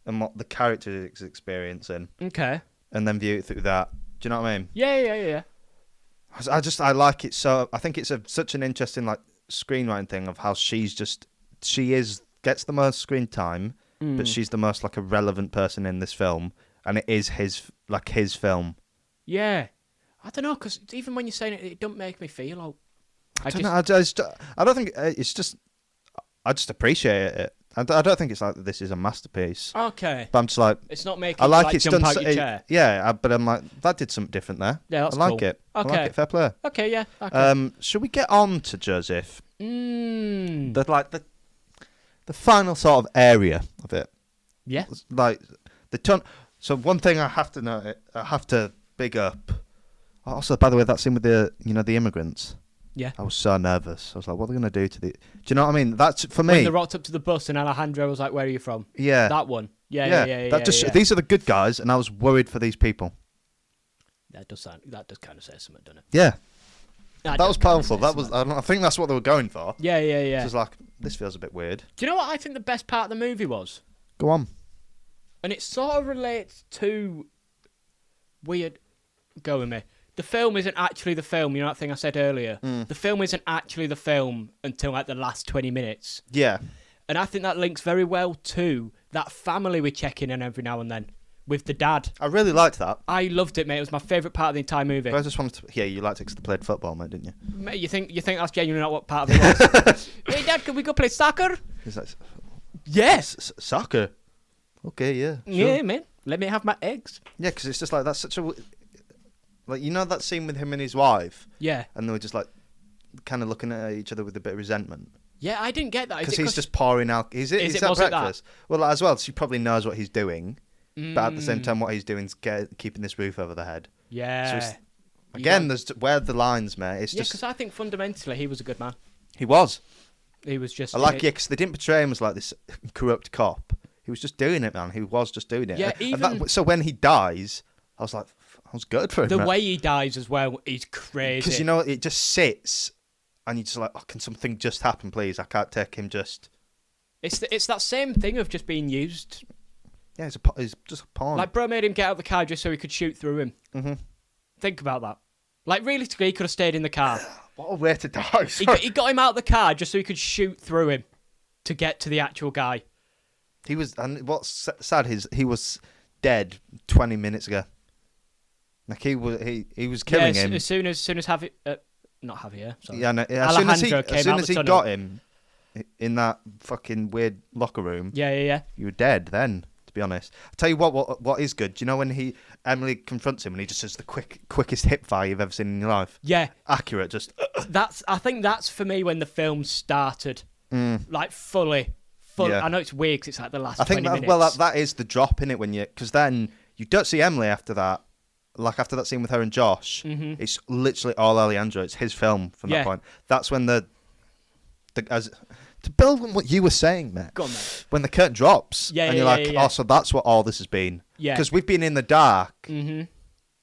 and what the character is experiencing. Okay. And then view it through that. Do you know what I mean? Yeah. I like it so. I think it's such an interesting like screenwriting thing of how she gets the most screen time, but she's the most like irrelevant person in this film, and it is his film. Yeah. I don't know, because even when you're saying it, it don't make me feel. I don't think it's just. I just appreciate it. I don't think it's like this is a masterpiece. Okay. But I'm just like, it's not making I like you it's jump done. out your chair. But I'm like, that did something different there. Yeah, that's I like cool. it. Okay. I like it. Fair play. Okay, yeah. Okay. Should we get on to Joseph? The The final sort of area of it. Yeah. Like the ton. So one thing I have to big up. Also, by the way, that scene with the immigrants. Yeah. I was so nervous. I was like, what are they going to do to the... Do you know what I mean? That's, for me... When they rocked up to the bus and Alejandro was like, where are you from? Yeah. That one. Yeah. These are the good guys, and I was worried for these people. That does kind of say something, doesn't it? Yeah. That was powerful. I think that's what they were going for. Yeah. It was like, this feels a bit weird. Do you know what I think the best part of the movie was? Go on. And it sort of relates to... Weird... Go with me. The film isn't actually the film, you know that thing I said earlier? The film isn't actually the film until like the last 20 minutes. Yeah. And I think that links very well to that family we check in on every now and then with the dad. I really liked that. I loved it, mate. It was my favourite part of the entire movie. But I just wanted to... Yeah, you liked it because they played football, mate, didn't you? Mate, you think that's genuinely not what part of it was? Hey, Dad, can we go play soccer? He's like... Yes. Soccer? Okay, yeah. Sure. Yeah, man. Let me have my eggs. Yeah, because it's just like, that's such a... Like, you know that scene with him and his wife? Yeah. And they were just like, kind of looking at each other with a bit of resentment. Yeah, I didn't get that. Because he's just pouring out... Is that breakfast? Well, as well, she probably knows what he's doing. But at the same time, what he's doing is keeping this roof over the head. Yeah. So again, there's where are the lines, mate? It's just... because I think fundamentally he was a good man. He was. He was just... I like because they didn't portray him as like this corrupt cop. He was just doing it, man. He was just doing it. Yeah, so when he dies, I was like... I was good for him. The way he dies as well is crazy. Because, it just sits and you're just like, oh, can something just happen, please? I can't take him just... It's that same thing of just being used. Yeah, he's just a pawn. Like, bro made him get out of the car just so he could shoot through him. Mm-hmm. Think about that. Like, realistically, he could have stayed in the car. What a way to die. He got him out of the car just so he could shoot through him to get to the actual guy. And what's sad is he was dead 20 minutes ago. Like he was killing him. As soon as Javier, not Javier. Sorry. Yeah, no, as soon as he got him in that fucking weird locker room. Yeah. You were dead then. To be honest, I tell you what is good. Do you know when Emily confronts him and he just does the quickest hip fire you've ever seen in your life? Yeah, accurate. Just I think that's for me when the film started, like fully. Yeah. I know it's weird because it's like the last. I think 20 minutes. Well, that is the drop in it because then you don't see Emily after that. Like after that scene with her and Josh, it's literally all Alejandro. It's his film from that point. That's when to build on what you were saying, mate. Go on, mate. When the curtain drops, and you're like, oh, so that's what all this has been. Yeah. Because we've been in the dark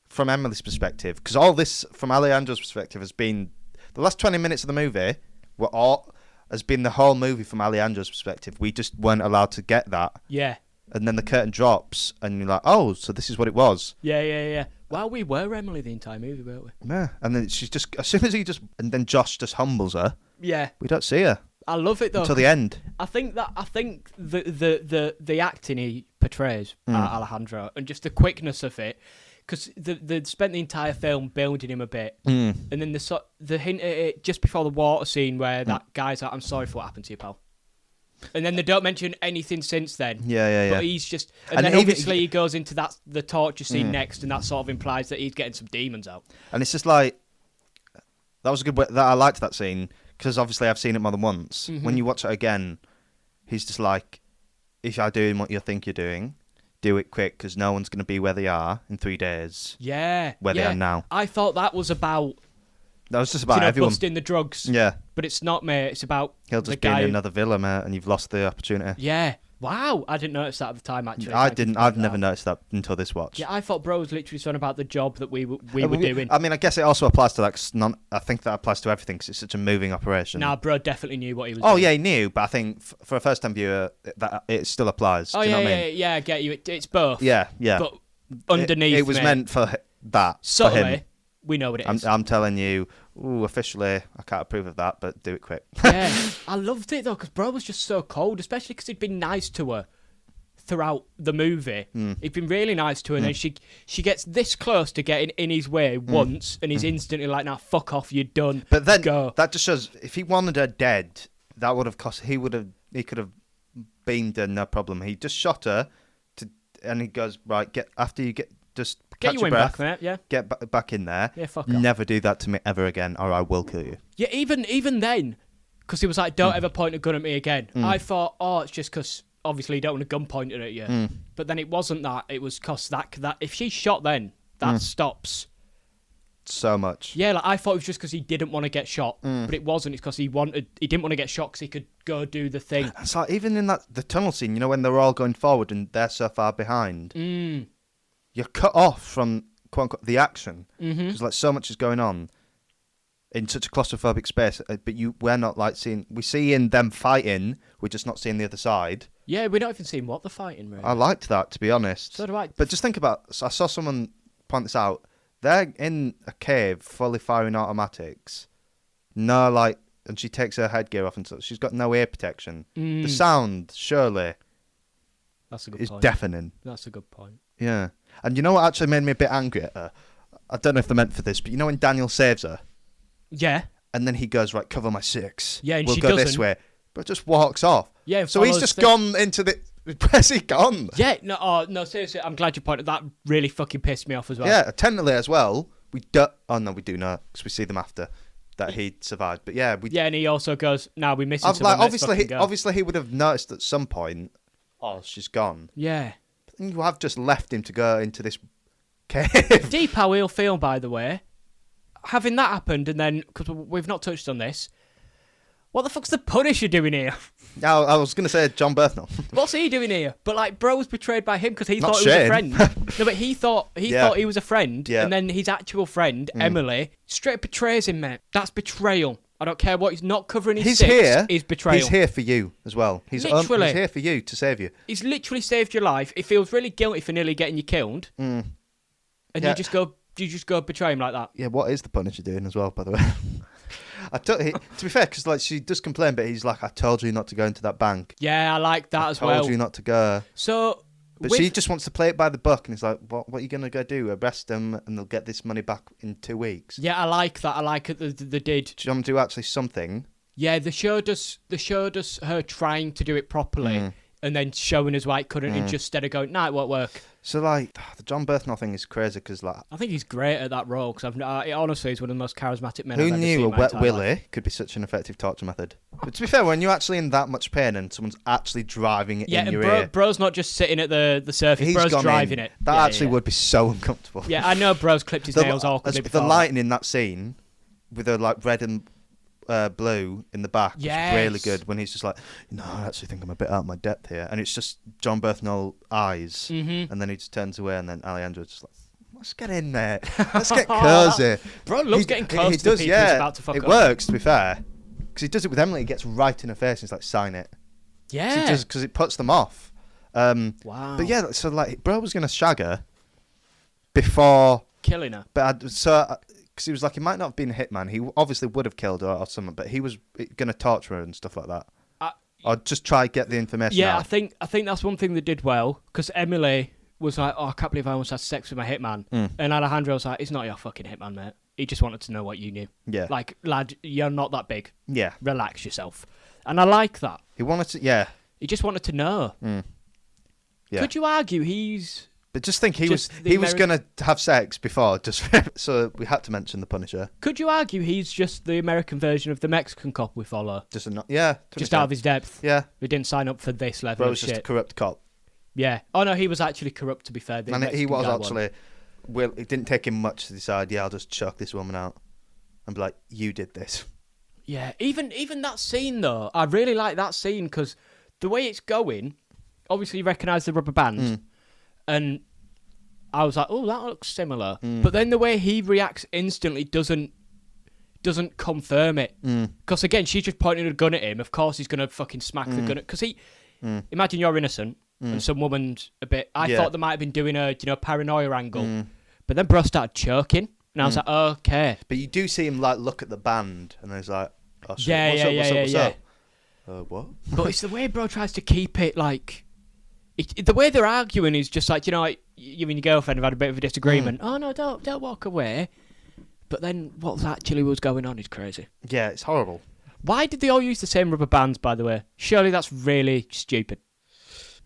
from Emily's perspective. Because all this from Alejandro's perspective has been the last 20 minutes of the movie were all has been the whole movie from Alejandro's perspective. We just weren't allowed to get that. Yeah. And then the curtain drops, and you're like, oh, so this is what it was. Yeah. Well, we were Emily the entire movie, weren't we? Yeah. And then she's just, as soon as and then Josh just humbles her. Yeah. We don't see her. I love it though. Until the end. I think the acting he portrays, Alejandro, and just the quickness of it, because they spent the entire film building him a bit, and then the hint at it just before the water scene where that guy's like, "I'm sorry for what happened to you, pal," and then they don't mention anything since then. Yeah. But he's just, and then obviously he goes into the torture scene next, and that sort of implies that he's getting some demons out. And it's just like, that was a good way, that I liked that scene, because obviously I've seen it more than once. When you watch it again, he's just like, if you're doing what you think you're doing, do it quick, because no one's going to be where they are in 3 days. Yeah. Where they are now. I thought that was about... That was just about everyone. Busting the drugs. Yeah. But it's not, mate. It's about He'll just be in another villa, mate, and you've lost the opportunity. Yeah. Wow. I didn't notice that at the time, actually. I didn't. I've never noticed that until this watch. Yeah, I thought bro was literally talking about the job that we were doing. I mean, I guess it also applies to that. I think that applies to everything, because it's such a moving operation. Nah, bro definitely knew what he was doing. Oh, yeah, he knew, but I think for a first-time viewer, that it still applies. Oh, Do you yeah, know what I mean? yeah, I get you. It's both. Yeah. But underneath it was meant for that. Subtly, for him. we know what it is. I'm telling you, officially, I can't approve of that, but do it quick. Yeah, I loved it, though, because bro was just so cold, especially because he'd been nice to her throughout the movie. He'd been really nice to her, and then she gets this close to getting in his way once, and he's instantly like, "Nah, fuck off, you're done." But then go. That just shows, if he wanted her dead, that would have cost. He could have beamed her, no problem. He just shot her, and he goes, right, get Get your wind breath, back, mate. Yeah, get back in there. Yeah, fuck off. Never do that to me ever again, or I will kill you. Yeah, even then, because he was like, "Don't ever point a gun at me again." I thought, oh, it's just because obviously you don't want a gun pointed at you. But then it wasn't that. It was because that if she's shot, then that stops so much. Yeah, like I thought it was just because he didn't want to get shot, but it wasn't. It's because he didn't want to get shot because he could go do the thing. It's like, even in the tunnel scene, when they're all going forward and they're so far behind, you're cut off from quote unquote the action because like so much is going on in such a claustrophobic space. But we're not like seeing. We see in them fighting. We're just not seeing the other side. Yeah, we're not even seeing what they're fighting. Really. I liked that, to be honest. So do I. But just think about. I saw someone point this out. They're in a cave, fully firing automatics. No, and she takes her headgear off, and so she's got no ear protection. The sound, surely, that's a good is point. deafening. That's a good point. Yeah, and you know what actually made me a bit angry at her? I don't know if they're meant for this, but when Daniel saves her, yeah, and then he goes, right, cover my six. Yeah, and we'll she go doesn't. this way, but just walks off. Yeah, so he's just gone into the. Where's he gone? Yeah, no, seriously, I'm glad you pointed. That really fucking pissed me off as well. Yeah, technically as well. We do. Oh no, we do not, because we see them after that he survived. But yeah, Yeah, and he also goes, "Now we're missing someone. Obviously, he would have noticed at some point. Oh, she's gone. Yeah, but then you have just left him to go into this cave. Deep how he'll feel, by the way, having that happened, and then because we've not touched on this. What the fuck's the Punisher doing here? I was going to say John Bernthal. What's he doing here? But bro was betrayed by him because he Not thought he was a Shane. friend. No, but he thought he was a friend, and then his actual friend Emily straight betrays him, mate. That's betrayal. I don't care what he's not covering his six. Here. Is betrayal. He's here for you as well. He's Literally. he's here for you to save you. He's literally saved your life. He feels really guilty for nearly getting you killed, and you just go betray him like that. Yeah, what is the Punisher doing as well, by the way? To be fair, because she does complain, but he's like, I told you not to go into that bank. Yeah, I like that as well. I told you not to go. So, but she just wants to play it by the book, and he's like, what are you going to go do? Arrest them, and they'll get this money back in 2 weeks. Yeah, I like that. I like it. They did. Do you want to do actually something? Yeah, the show does her trying to do it properly, and then showing us why it couldn't, and just instead of going, nah, it won't work. So the John Bernthal thing is crazy because I think he's great at that role because honestly he's one of the most charismatic men. Who I've ever knew seen a in my wet entire willy life. could be such an effective torture method? But to be fair, when you're actually in that much pain and someone's actually driving it in your ear, bro's not just sitting at the surface. He's bro's driving in. it. That would be so uncomfortable. Yeah, I know. Bro's clipped his nails awkwardly. The lighting in that scene with the red and blue in the back was really good when he's just like, I actually think I'm a bit out of my depth here, and it's just John Bernthal eyes, and then he just turns away, and then Alejandro's just like, let's get in there, let's get cozy. Bro loves getting close he to does, people who's about to fuck it up. works, to be fair. Because he does it with Emily. He gets right in her face and he's like, sign it. Yeah. Because it puts them off. Wow. But yeah, so like, bro was going to shag her before... Killing her. But because he was like, he might not have been a hitman. He obviously would have killed her or something, but he was going to torture her and stuff like that. Or just try get the information out. Yeah, I think that's one thing they did well, because Emily was like, oh, I can't believe I almost had sex with my hitman. And Alejandro was like, it's not your fucking hitman, mate. He just wanted to know what you knew. Yeah. Like, lad, you're not that big. Yeah. Relax yourself. And I like that. He wanted to, yeah. He just wanted to know. Yeah. Could you argue he's... But just think, he was going to have sex before, just so we had to mention the Punisher. Could you argue he's just the American version of the Mexican cop we follow? Just out of his depth. Yeah. We didn't sign up for this level Bro of shit. was just a corrupt cop. Yeah. Oh, no, he was actually corrupt, to be fair. And he was actually... Well, it didn't take him much to decide, yeah, I'll just chuck this woman out. And be like, you did this. Yeah. Even that scene, though, I really like that scene, because the way it's going, obviously you recognise the rubber band, and I was like, oh, that looks similar. But then the way he reacts instantly doesn't confirm it. Because, again, she's just pointing a gun at him. Of course he's going to fucking smack the gun at... Because imagine you're innocent and some woman's a bit... I thought they might have been doing a paranoia angle. But then bro started choking. And I was like, okay. But you do see him like look at the band and he's like, oh, shit, what's up? What? But it's the way bro tries to keep it like... the way they're arguing is just like, like you and your girlfriend have had a bit of a disagreement. Oh no, don't walk away. But then what actually was going on is crazy. Yeah, it's horrible. Why did they all use the same rubber bands, by the way? Surely that's really stupid.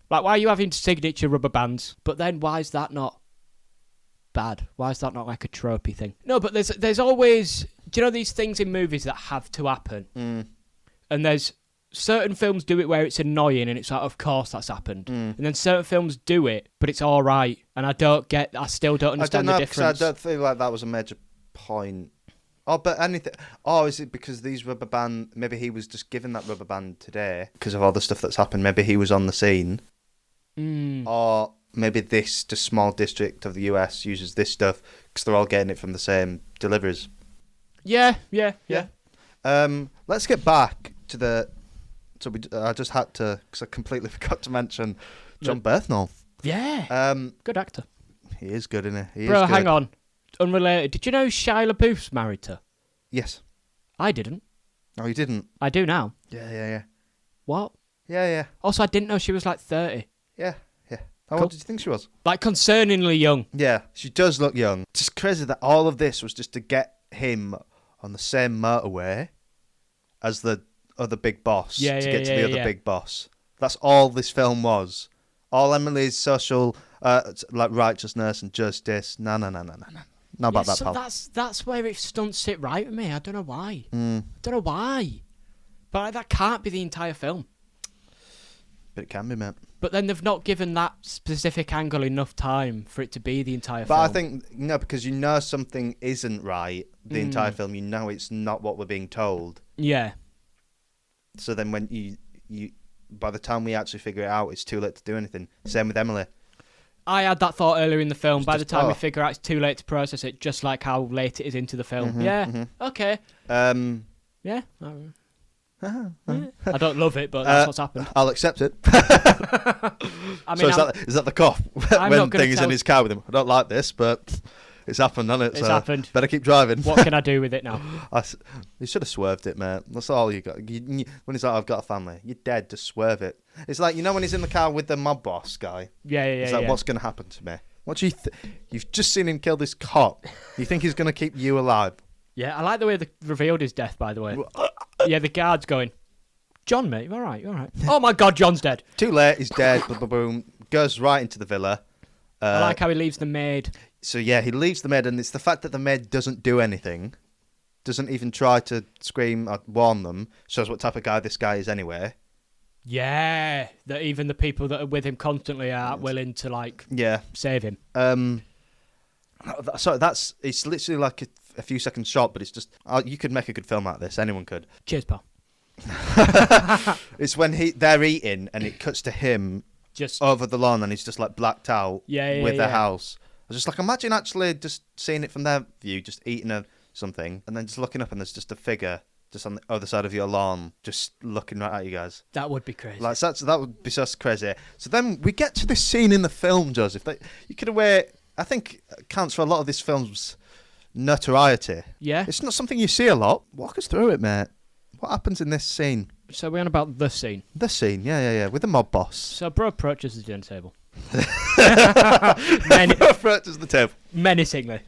Like, why are you having signature rubber bands? But then why is that not bad? Why is that not like a tropey thing? No, but there's always... Do you know these things in movies that have to happen? And there's... Certain films do it where it's annoying and it's like, of course that's happened. And then certain films do it, but it's all right. And I still don't understand the difference. I don't feel like that was a major point. Oh, but anything... Oh, is it because these rubber band... Maybe he was just given that rubber band today because of all the stuff that's happened. Maybe he was on the scene. Or maybe this just small district of the US uses this stuff because they're all getting it from the same deliveries. Yeah. Let's get back to the... So I just had to... Because I completely forgot to mention John Bernthal. Yeah. Good actor. He is good, isn't he? Bro, hang on. Unrelated. Did you know Shia LaBeouf's married to? Yes. I didn't. Oh, you didn't? I do now. Yeah. What? Yeah. Also, I didn't know she was like 30. Yeah. How old did you think she was? Like, concerningly young. Yeah, she does look young. It's just crazy that all of this was just to get him on the same motorway as the other big boss. To get to the other big boss. That's all this film was. All Emily's social, righteousness and justice. No. Not about that, so pal. That's where it doesn't sit right with me. I don't know why. I don't know why. But that can't be the entire film. But it can be, mate. But then they've not given that specific angle enough time for it to be the entire film. But I think, because something isn't right the entire film. It's not what we're being told. Yeah. So then when you by the time we actually figure it out, it's too late to do anything. Same with Emily. I had that thought earlier in the film. By the time we figure out, it's too late to process it, just like how late it is into the film. Okay. Yeah. I don't love it, but that's what's happened. I'll accept it. I mean, so is that the cop when things in his car with him? I don't like this, but it's happened, hasn't it? It's happened. Better keep driving. What can I do with it now? You should have swerved it, mate. That's all you got. When he's like, I've got a family, you're dead. Just swerve it. It's like, when he's in the car with the mob boss guy. Yeah. It's like, what's going to happen to me? What do you You've just seen him kill this cop. You think he's going to keep you alive? Yeah, I like the way they revealed his death, by the way. Yeah, the guard's going, John, mate, you're all right. Oh, my God, John's dead. Too late, he's dead. Boom. Goes right into the villa. I like how he leaves the maid. So, yeah, he leaves the maid, and it's the fact that the maid doesn't do anything, doesn't even try to scream or warn them, shows what type of guy this guy is anyway. Yeah, that even the people that are with him constantly are willing to, save him. So it's literally like a few seconds shot, but it's just... you could make a good film out of this. Anyone could. Cheers, pal. It's when they're eating, and it cuts to him just over the lawn, and he's just, blacked out with the house. I was just imagine actually just seeing it from their view, just eating something, and then just looking up, and there's just a figure just on the other side of your lawn, just looking right at you guys. That would be crazy. Like that would be just crazy. So then we get to this scene in the film, Joseph. That you could aware, I think, counts for a lot of this film's notoriety. Yeah. It's not something you see a lot. Walk us through it, mate. What happens in this scene? So we're on about the scene. The scene, yeah, with the mob boss. So bro approaches the dinner table. Approaches the table. Menacingly.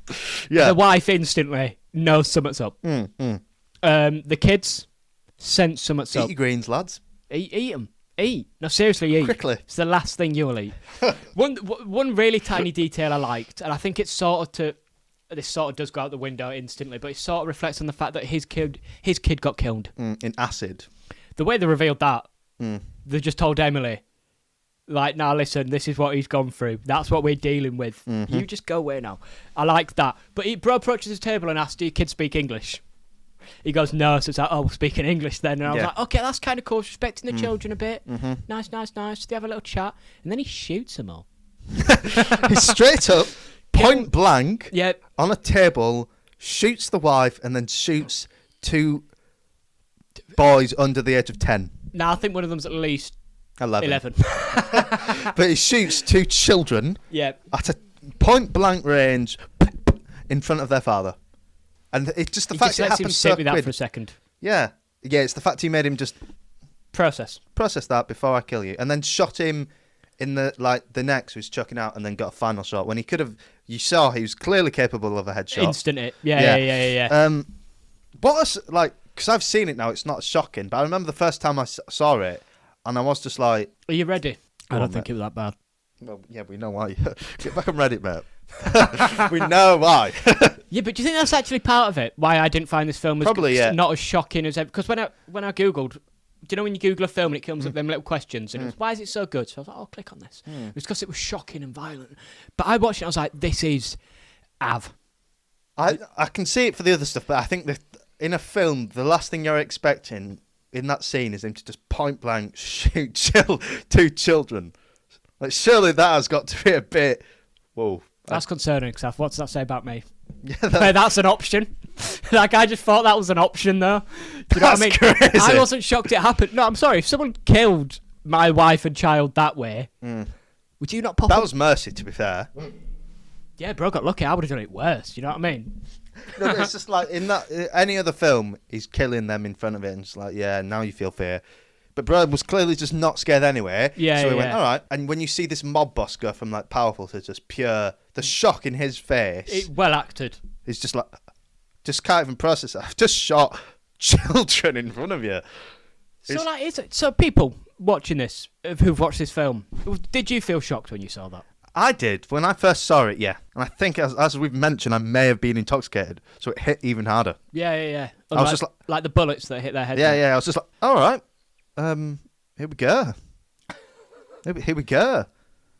Yeah. The wife instantly knows something's up. The kids sense something's Eat up. your greens, lads. Eat them. Eat. No, seriously, eat. Quickly. It's the last thing you will eat. One really tiny detail I liked, and I think it's this sort of does go out the window instantly, but it sort of reflects on the fact that his kid got killed. In acid. The way they revealed that, they just told Emily, like, now listen, this is what he's gone through. That's what we're dealing with. You just go away now. I like that. But bro approaches his table and asks, do your kids speak English? He goes, no. So it's like, oh, speaking English then. And I was like, okay, that's kind of cool. Respecting the children a bit. Nice. They have a little chat. And then he shoots them all. He's straight up, point blank, Yep. on a table, shoots the wife, and then shoots 2 boys under the age of 10. Now, I think one of them's at least 11. But he shoots 2 children Yep. at a point blank range in front of their father. And it's just the He fact just it lets him happened sit so with that quick. for a second. Yeah, it's the fact he made him just Process that before I kill you, and then shot him in the neck, so he's chucking out, and then got a final shot when he could have. You saw he was clearly capable of a headshot. Instant it. Yeah. Because I've seen it now, it's not shocking, but I remember the first time I saw it, and I was just like, Are you ready? I Go don't on, think mate. it was that bad. well, yeah, we know why. Get back on Reddit, mate. We know why. Yeah, but do you think that's actually part of it? Why I didn't find this film as Probably, yeah. not as shocking as because when I googled, do you know when you Google a film and it comes up them little questions and it was, why is it so good? So I was like, oh, click on this. It was because it was shocking and violent. But I watched it and I was like, this is Av. I can see it for the other stuff, but I think that in a film, the last thing you're expecting in that scene is him to just point blank shoot 2 children. Like, surely that has got to be a bit. Whoa. That's concerning, Saf. What does that say about me? Yeah, That's an option. Like, I just thought that was an option, though. Do you know what I mean? Crazy. I wasn't shocked it happened. No, I'm sorry. If someone killed my wife and child that way, would you not pop That up? was mercy, to be fair. Yeah, bro, got lucky. I would have done it worse. You know what I mean? No, but it's just like in that any other film, he's killing them in front of it, and it's like, yeah, now you feel fear. But bro was clearly just not scared anyway. Yeah, so he yeah. went, all right. And when you see this mob boss go from like powerful to just pure, the shock in his face, Well acted. is just like, just can't even process it. I've just shot children in front of you. So, like, is it? So, people watching this, who've watched this film, did you feel shocked when you saw that? I did. When I first saw it, yeah. And I think, as we've mentioned, I may have been intoxicated, so it hit even harder. Yeah. I was just like the bullets that hit their head. Yeah. I was just like, all right. Here we go. Here we go.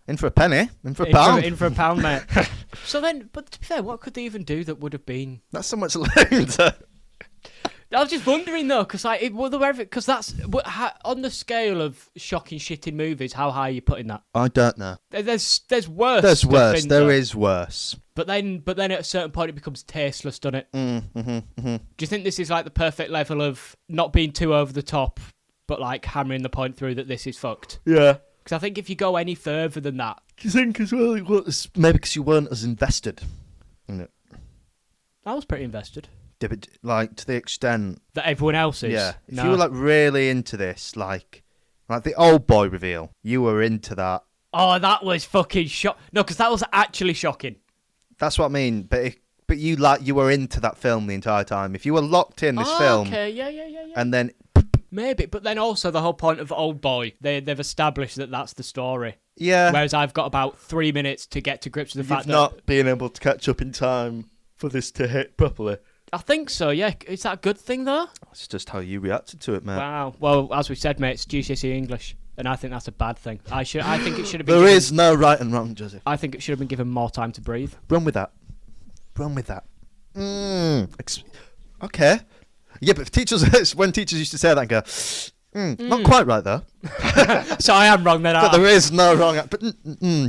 In for a penny. In for a pound. In for a pound, mate. So then, but to be fair, what could they even do that would have been? That's so much loot. I was just wondering though, because because that's on the scale of shocking shit in movies. How high are you putting that? I don't know. There's worse. There's stuff worse. in There is worse. But then at a certain point, it becomes tasteless, doesn't it? Do you think this is like the perfect level of not being too over the top, but like hammering the point through that this is fucked? Yeah. Because I think if you go any further than that, Do you think as well it was maybe because you weren't as invested in it? I was pretty invested. Yeah, but like to the extent That everyone else is. Yeah. If No. you were like really into this, like the old boy reveal, you were into that. Oh, that was fucking shock. No, because that was actually shocking. That's what I mean. But you were into that film the entire time. If you were locked in this film, Okay, yeah. and then Maybe, but then also the whole point of Old Boy, they've established that that's the story. yeah, Whereas I've got about 3 minutes to get to grips with the you've fact not been able to catch up in time for this to hit properly. I think so, yeah. Is that a good thing, though? It's just how you reacted to it, mate. Wow. Well, as we said, mate, it's GCSE English, and I think that's a bad thing. I think it should have been. There is no right and wrong, Joseph. I think it should have been given more time to breathe. Run with that. Okay. Yeah, but if teachers, when teachers used to say that and go, not quite right though. So I am wrong then. But there is no wrong. But you're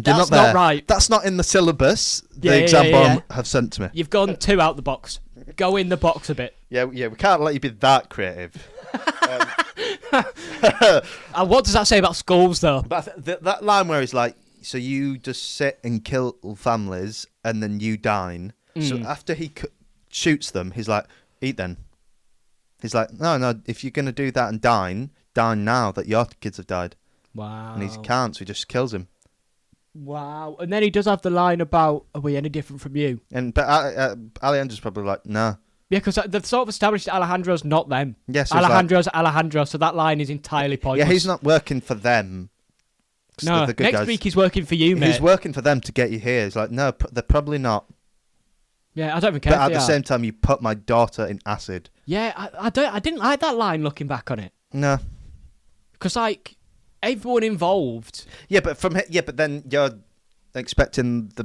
That's not there. not right. That's not in the syllabus the Yeah, exam yeah, bomb yeah. have sent to me. You've gone 2 out the box. Go in the box a bit. Yeah, we can't let you be that creative. What does that say about schools, though? But that line where he's like, so you just sit and kill families and then you dine. So after he shoots them, he's like, eat then. He's like, no, if you're going to do that and dine now that your kids have died. Wow. And he can't, so he just kills him. Wow. And then he does have the line about, are we any different from you? But Alejandro's probably like, nah. Yeah, because they've sort of established that Alejandro's not them. Yes, Alejandro's Alejandro, so that line is entirely pointless. Yeah, he's not working for them. No, the good next guys. week he's working for you, mate. He's working for them to get you here. He's like, no, they're probably not. Yeah, I don't even care. But at the same time, you put my daughter in acid. Yeah, I didn't like that line looking back on it. No. Because, like, everyone involved... Yeah, but then you're expecting the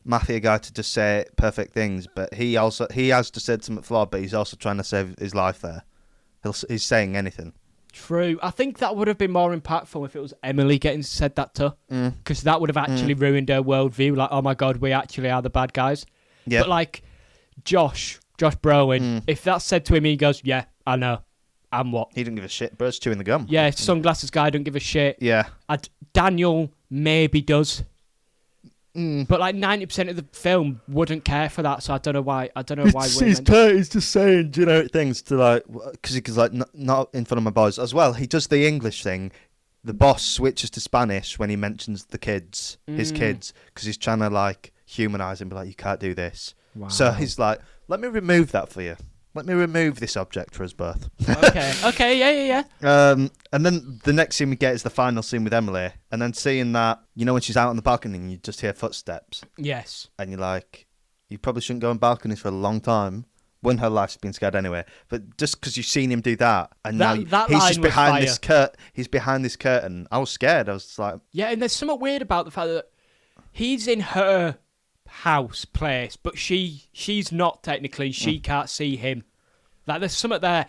mafia guy to just say perfect things, but he has to say something flawed, but he's also trying to save his life there. He's saying anything. True. I think that would have been more impactful if it was Emily getting said that to. Because that would have actually ruined her worldview. Like, oh my God, we actually are the bad guys. Yeah. But, like, Josh Brolin, if that's said to him, he goes, yeah, I know. And what? He didn't give a shit. Bro's chewing the gum. Yeah, sunglasses guy don't give a shit. Yeah. Daniel maybe does. But like 90% of the film wouldn't care for that, so I don't know why. He's just saying generic things to like, because he's like not in front of my boys as well. He does the English thing. The boss switches to Spanish when he mentions the kids, his kids, because he's trying to like humanize him, be like, you can't do this. Wow. So he's like, let me remove that for you. Let me remove this object for us both. Okay, yeah. And then the next scene we get is the final scene with Emily. And then seeing that, you know, when she's out on the balcony and you just hear footsteps. Yes. And you're like, you probably shouldn't go on balconies for a long time. When her life's been scared anyway. But just because you've seen him do that, and now he's just behind this he's behind this curtain. I was scared. I was like... Yeah, and there's something weird about the fact that he's in her house place, but she's not technically. She can't see him. Like, there's something there.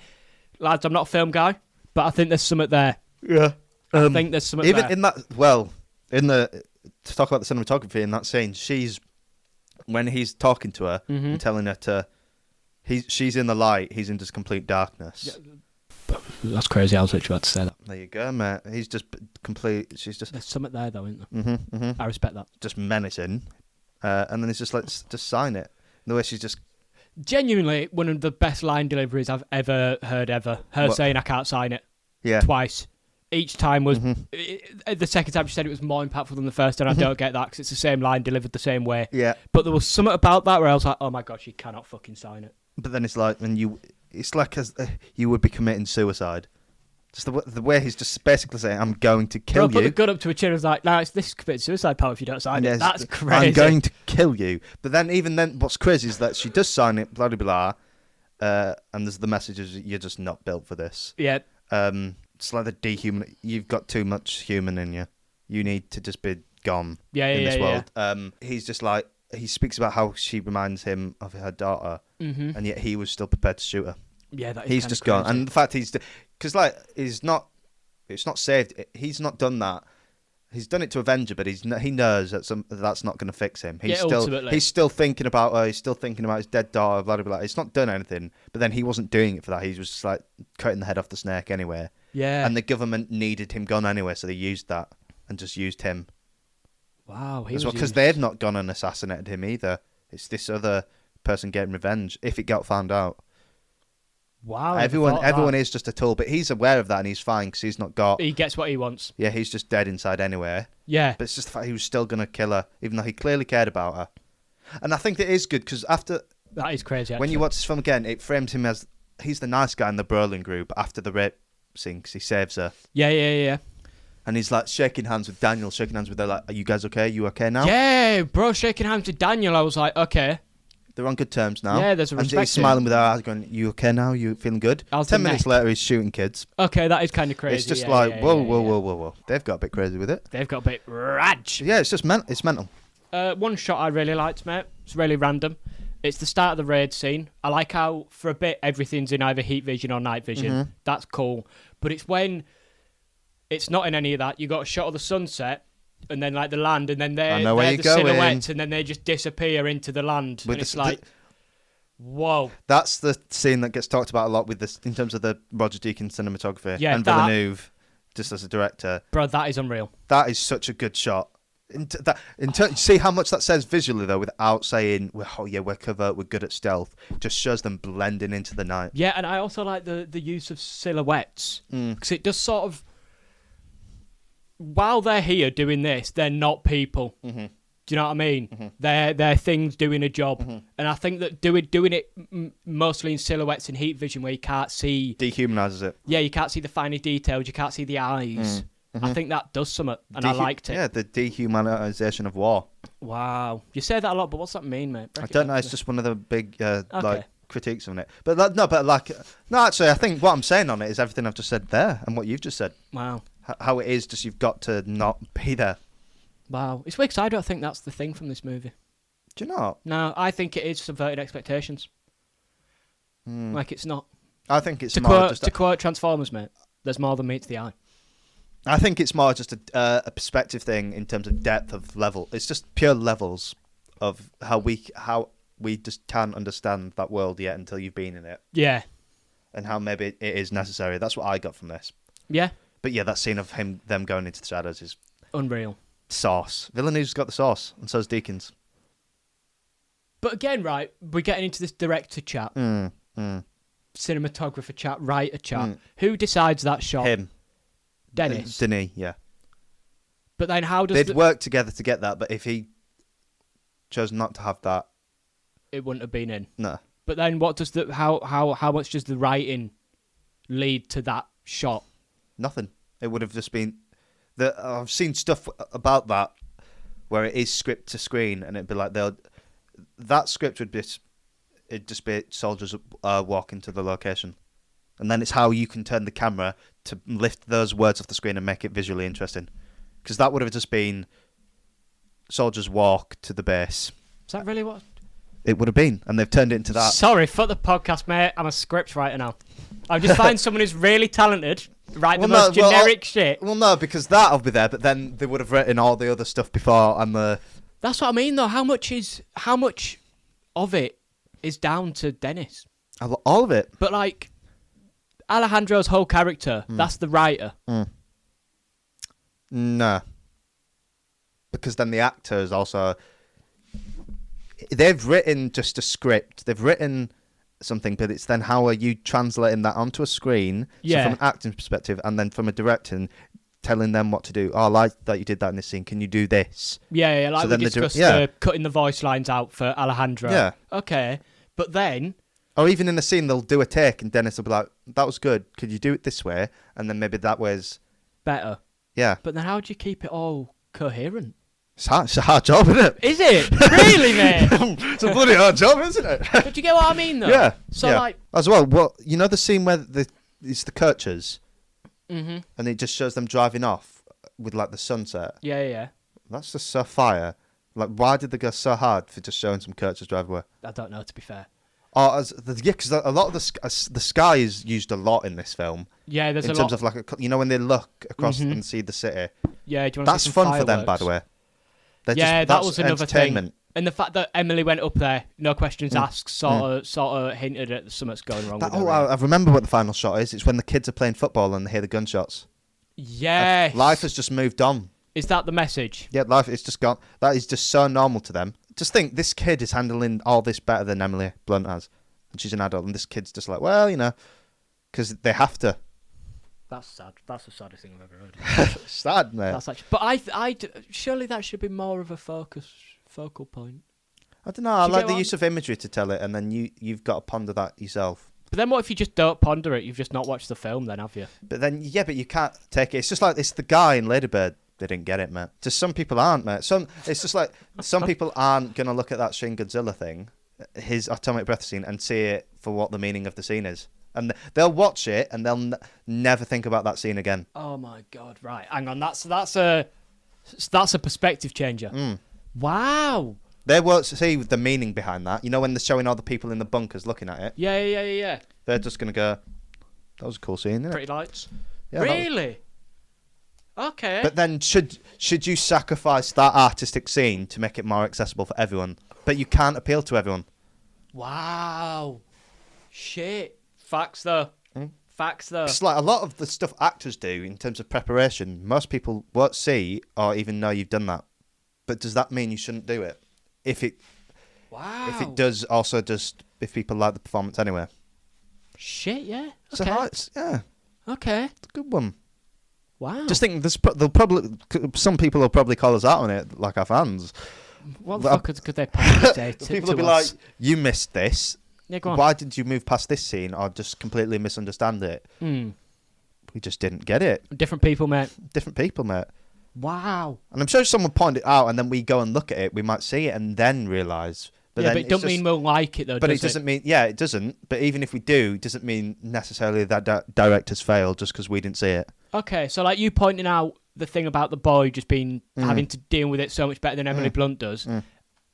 Lads, I'm not a film guy, but I think there's something there. Yeah. I think there's something there. Even in that, to talk about the cinematography in that scene, when he's talking to her and telling her to, she's in the light, he's in just complete darkness. Yeah. That's crazy. I was literally about to say that. There you go, mate. He's just complete. She's just. There's something there, though, isn't there? I respect that. Just menacing, and then he's just like, just sign it. The way she's just. Genuinely, one of the best line deliveries I've ever heard ever. Her saying, I can't sign it. Yeah. Twice. Each time was... the second time she said it was more impactful than the first, and I don't get that because it's the same line delivered the same way. Yeah. But there was something about that where I was like, oh my God, she cannot fucking sign it. But then it's like, it's like you would be committing suicide. Just the way he's just basically saying, I'm going to kill you. Put the gun up to a chin and was like, no, this is committing suicide power if you don't sign it. That's crazy. I'm going to kill you. But then even then, what's crazy is that she does sign it, blah, blah, blah, and there's the messages, you're just not built for this. Yeah. It's like you've got too much human in you. You need to just be gone in this world. Yeah. He's just like, he speaks about how she reminds him of her daughter, and yet he was still prepared to shoot her. Yeah, he's just gone. And the fact because like it's not saved. He's not done that. He's done it to avenge her, but he knows that's not going to fix him. He's still thinking about her. He's still thinking about his dead daughter. Blah blah blah. It's not done anything. But then he wasn't doing it for that. He was just like cutting the head off the snake anyway. Yeah. And the government needed him gone anyway, so they used that and just used him. Wow. Because they've not gone and assassinated him either. It's this other person getting revenge if it got found out. Wow. Everyone is just a tool, but he's aware of that and he's fine because he's not got... He gets what he wants. Yeah, he's just dead inside anyway. Yeah. But it's just the fact he was still going to kill her, even though he clearly cared about her. And I think that is good because after... That is crazy, actually. When you watch this film again, it frames him as... He's the nice guy in the Brolin group after the rape scene because he saves her. Yeah. And he's like shaking hands with Daniel, shaking hands with her like, are you guys okay? You okay now? Yeah, bro, shaking hands with Daniel. I was like, okay. They're on good terms now. Yeah, there's a respect. And he's smiling with her eyes going, you okay now? You feeling good? 10 minutes later, he's shooting kids. Okay, that is kind of crazy. It's just whoa. They've got a bit crazy with it. They've got a bit raj. Yeah, it's just it's mental. One shot I really liked, mate. It's really random. It's the start of the raid scene. I like how, for a bit, everything's in either heat vision or night vision. That's cool. But it's when it's not in any of that. You got a shot of the sunset, and then like the land, and then they're the silhouettes, and then they just disappear into the land. And it's like, Whoa. That's the scene that gets talked about a lot with this in terms of the Roger Deakins cinematography and that, Villeneuve, just as a director. Bro, that is unreal. That is such a good shot. See how much that says visually though, without saying, "Oh yeah, we're covert, we're good at stealth." Just shows them blending into the night. Yeah, and I also like the use of silhouettes because it does sort of. While they're here doing this, they're not people. Mm-hmm. Do you know what I mean? Mm-hmm. They're things doing a job, and I think that doing it mostly in silhouettes and heat vision, where you can't see, Dehumanises it. Yeah, you can't see the finer details, you can't see the eyes. Mm-hmm. I think that does something, and I liked it. Yeah, the dehumanisation of war. Wow, you say that a lot, but what's that mean, mate? I don't know. It's just one of the big like critiques on it. But actually, I think what I'm saying on it is everything I've just said there and what you've just said. Wow, how it is just you've got to not be there. Wow, it's weird 'cause I don't think that's the thing from this movie. Do you not? No, I think it is subverted expectations. Like it's not. I think it's to quote Transformers, mate. There's more than meets the eye. I think it's more just a perspective thing in terms of depth of level. It's just pure levels of how we just can't understand that world yet until you've been in it. Yeah. And how maybe it is necessary. That's what I got from this. Yeah. But yeah, that scene of them going into the shadows is unreal. Sauce. Villeneuve's got the sauce, and so's Deakins. But again, right, we're getting into this director chat, cinematographer chat, writer chat. Who decides that shot? Him. Denis. Denis, yeah. But then how does they'd work together to get that? But if he chose not to have that, it wouldn't have been in. No. But then what does how much does the writing lead to that shot? Nothing. It would have just been. I've seen stuff about that where it is script to screen, and it'd be like that script would be it'd just be soldiers walking to the location, and then it's how you can turn the camera to lift those words off the screen and make it visually interesting, because that would have just been soldiers walk to the base. Is that really what it would have been? And they've turned it into that. Sorry, fuck the podcast, mate. I'm a script writer now. I've just find someone who's really talented. Write the most generic shit. Well, no, because that'll be there, but then they would have written all the other stuff before, and That's what I mean, though. How much of it is down to Denis? All of it. But like Alejandro's whole character, that's the writer. No, because then the actors also they've written just a script. They've written something, but it's then how are you translating that onto a screen? Yeah. So from an acting perspective, and then from a directing, telling them what to do. Oh, I like that you did that in this scene. Can you do this? Yeah, like so we discussed cutting the voice lines out for Alejandro. Yeah. Okay, but then... Or even in a scene, they'll do a take, and Denis will be like, that was good. Could you do it this way? And then maybe that way's... better. Yeah. But then how do you keep it all coherent? It's a hard job, isn't it? Is it? Really, mate? It's a bloody hard job, isn't it? But do you get what I mean, though? Yeah. So, yeah. like... As well, you know the scene where it's the Kirchers? And it just shows them driving off with, like, the sunset? Yeah. That's just so fire. Like, why did they go so hard for just showing some Kirchers drive away? I don't know, to be fair. Oh, because a lot of the sky is used a lot in this film. Yeah, there's a lot. In terms of, like, when they look across and see the city. Yeah, do you want to That's see some fun fireworks? For them, by the way. That was another thing. And the fact that Emily went up there, no questions asked, sort of hinted at something's going wrong with her. I remember what the final shot is. It's when the kids are playing football and they hear the gunshots. Yes. Life has just moved on. Is that the message? Yeah, life is just gone. That is just so normal to them. Just think, this kid is handling all this better than Emily Blunt has. And she's an adult, and this kid's just like, well, because they have to. That's sad. That's the saddest thing I've ever heard. Sad, mate. That's actually, but surely that should be more of a focal point. I don't know. I like the use of imagery to tell it, and then you've got to ponder that yourself. But then what if you just don't ponder it? You've just not watched the film then, have you? But then, but you can't take it. It's just like, it's the guy in Ladybird. They didn't get it, mate. Just some people aren't, mate. It's just like, some people aren't going to look at that Shin Godzilla thing, his atomic breath scene, and see it for what the meaning of the scene is. And they'll watch it, and they'll never think about that scene again. Oh, my God. Right. Hang on. That's a perspective changer. Wow. They won't see the meaning behind that. You know, when they're showing all the people in the bunkers looking at it? Yeah. They're just going to go, that was a cool scene, isn't it? Pretty lights. Yeah, really? Okay. But then should you sacrifice that artistic scene to make it more accessible for everyone? But you can't appeal to everyone. Wow. Shit. Facts though. Facts though. It's like a lot of the stuff actors do in terms of preparation, most people won't see or even know you've done that. But does that mean you shouldn't do it? If it does, also just if people like the performance anyway. Shit, yeah. So Okay. yeah, Okay. it's a good one. Wow. Just think, they'll probably some people will probably call us out on it, like our fans. What the fuck could they possibly say to People will be us? like, "You missed this. Yeah, go on. Why did you move past this scene, or just completely misunderstand it?" We just didn't get it. Different people, mate. Different people, mate. Wow. And I'm sure if someone pointed it out, and then we go and look at it, we might see it and then realise. But it doesn't mean we'll like it, though, But does it doesn't mean... Yeah, it doesn't. But even if we do, it doesn't mean necessarily that directors failed just because we didn't see it. Okay, so like you pointing out the thing about the boy just being having to deal with it so much better than Emily Blunt does.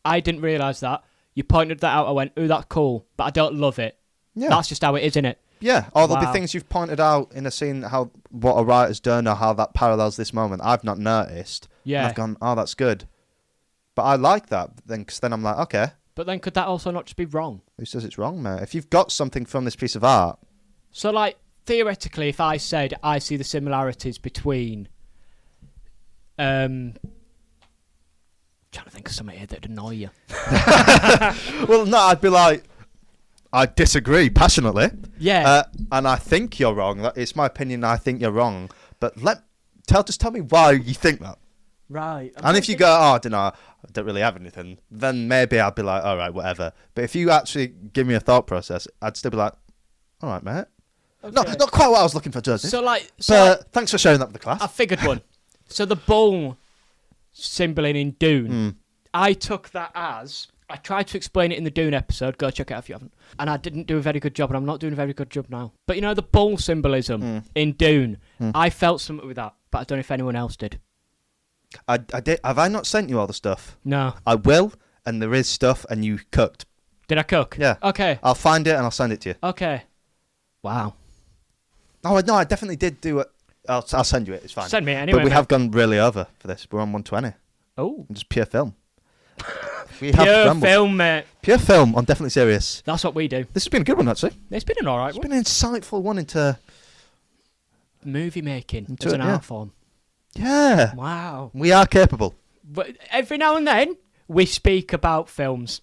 I didn't realise that. You pointed that out, I went, ooh, that's cool, but I don't love it. Yeah. That's just how it is, innit? Yeah, or there'll be Wow. things you've pointed out in a scene, what a writer's done or how that parallels this moment. I've not noticed. Yeah. And I've gone, oh, that's good. But I like that, because then I'm like, okay, But then could that also not just be wrong? who says it's wrong, mate? If you've got something from this piece of art... So, like, theoretically, if I said I see the similarities between... trying to think of something here that'd annoy you. Well, no, I'd be like, I disagree passionately. Yeah. And I think you're wrong. It's my opinion, I think you're wrong. But just tell me why you think that. Right. And if you go, oh, I don't know, I don't really have anything, then maybe I'd be like, all right, whatever. But if you actually give me a thought process, I'd still be like, all right, mate. Okay. No, not quite what I was looking for, Joseph. But thanks for sharing that with the class. I figured one. So the bull symboling in Dune, I took that as... I tried to explain it in the Dune episode. Go check it out if you haven't. And I didn't do a very good job, and I'm not doing a very good job now. But you know, the bull symbolism in Dune, I felt something with that, but I don't know if anyone else did. I did. Have I not sent you all the stuff? No. I will, and there is stuff, and you cooked. Did I cook? Yeah. Okay. I'll find it, and I'll send it to you. Okay. Wow. Oh, no, I definitely did do it. I'll send you it. It's fine. Send me it anyway. But we mate. have gone really over for this. We're on 120. Oh. Just pure film. We Pure rambled. film, mate. Pure film on Definitely Serious. That's what we do. This has been a good one, actually. It's been an alright It's one. been an insightful one into... Movie making Into as it, an yeah. art form. Yeah. Wow. We are capable. But every now and then, we speak about films.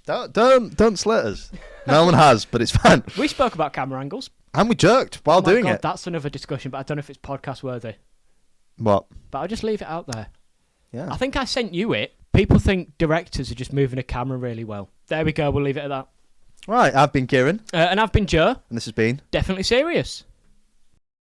Don't slit us. No one has, but it's fine. We spoke about camera angles. And we jerked while Oh my doing God, it. that's another discussion, but I don't know if it's podcast worthy. What? But I'll just leave it out there. Yeah. I think I sent you it. People think directors are just moving a camera really well. There we go. We'll leave it at that. Right, I've been Kieran, And I've been Joe. and this has been... Definitely serious.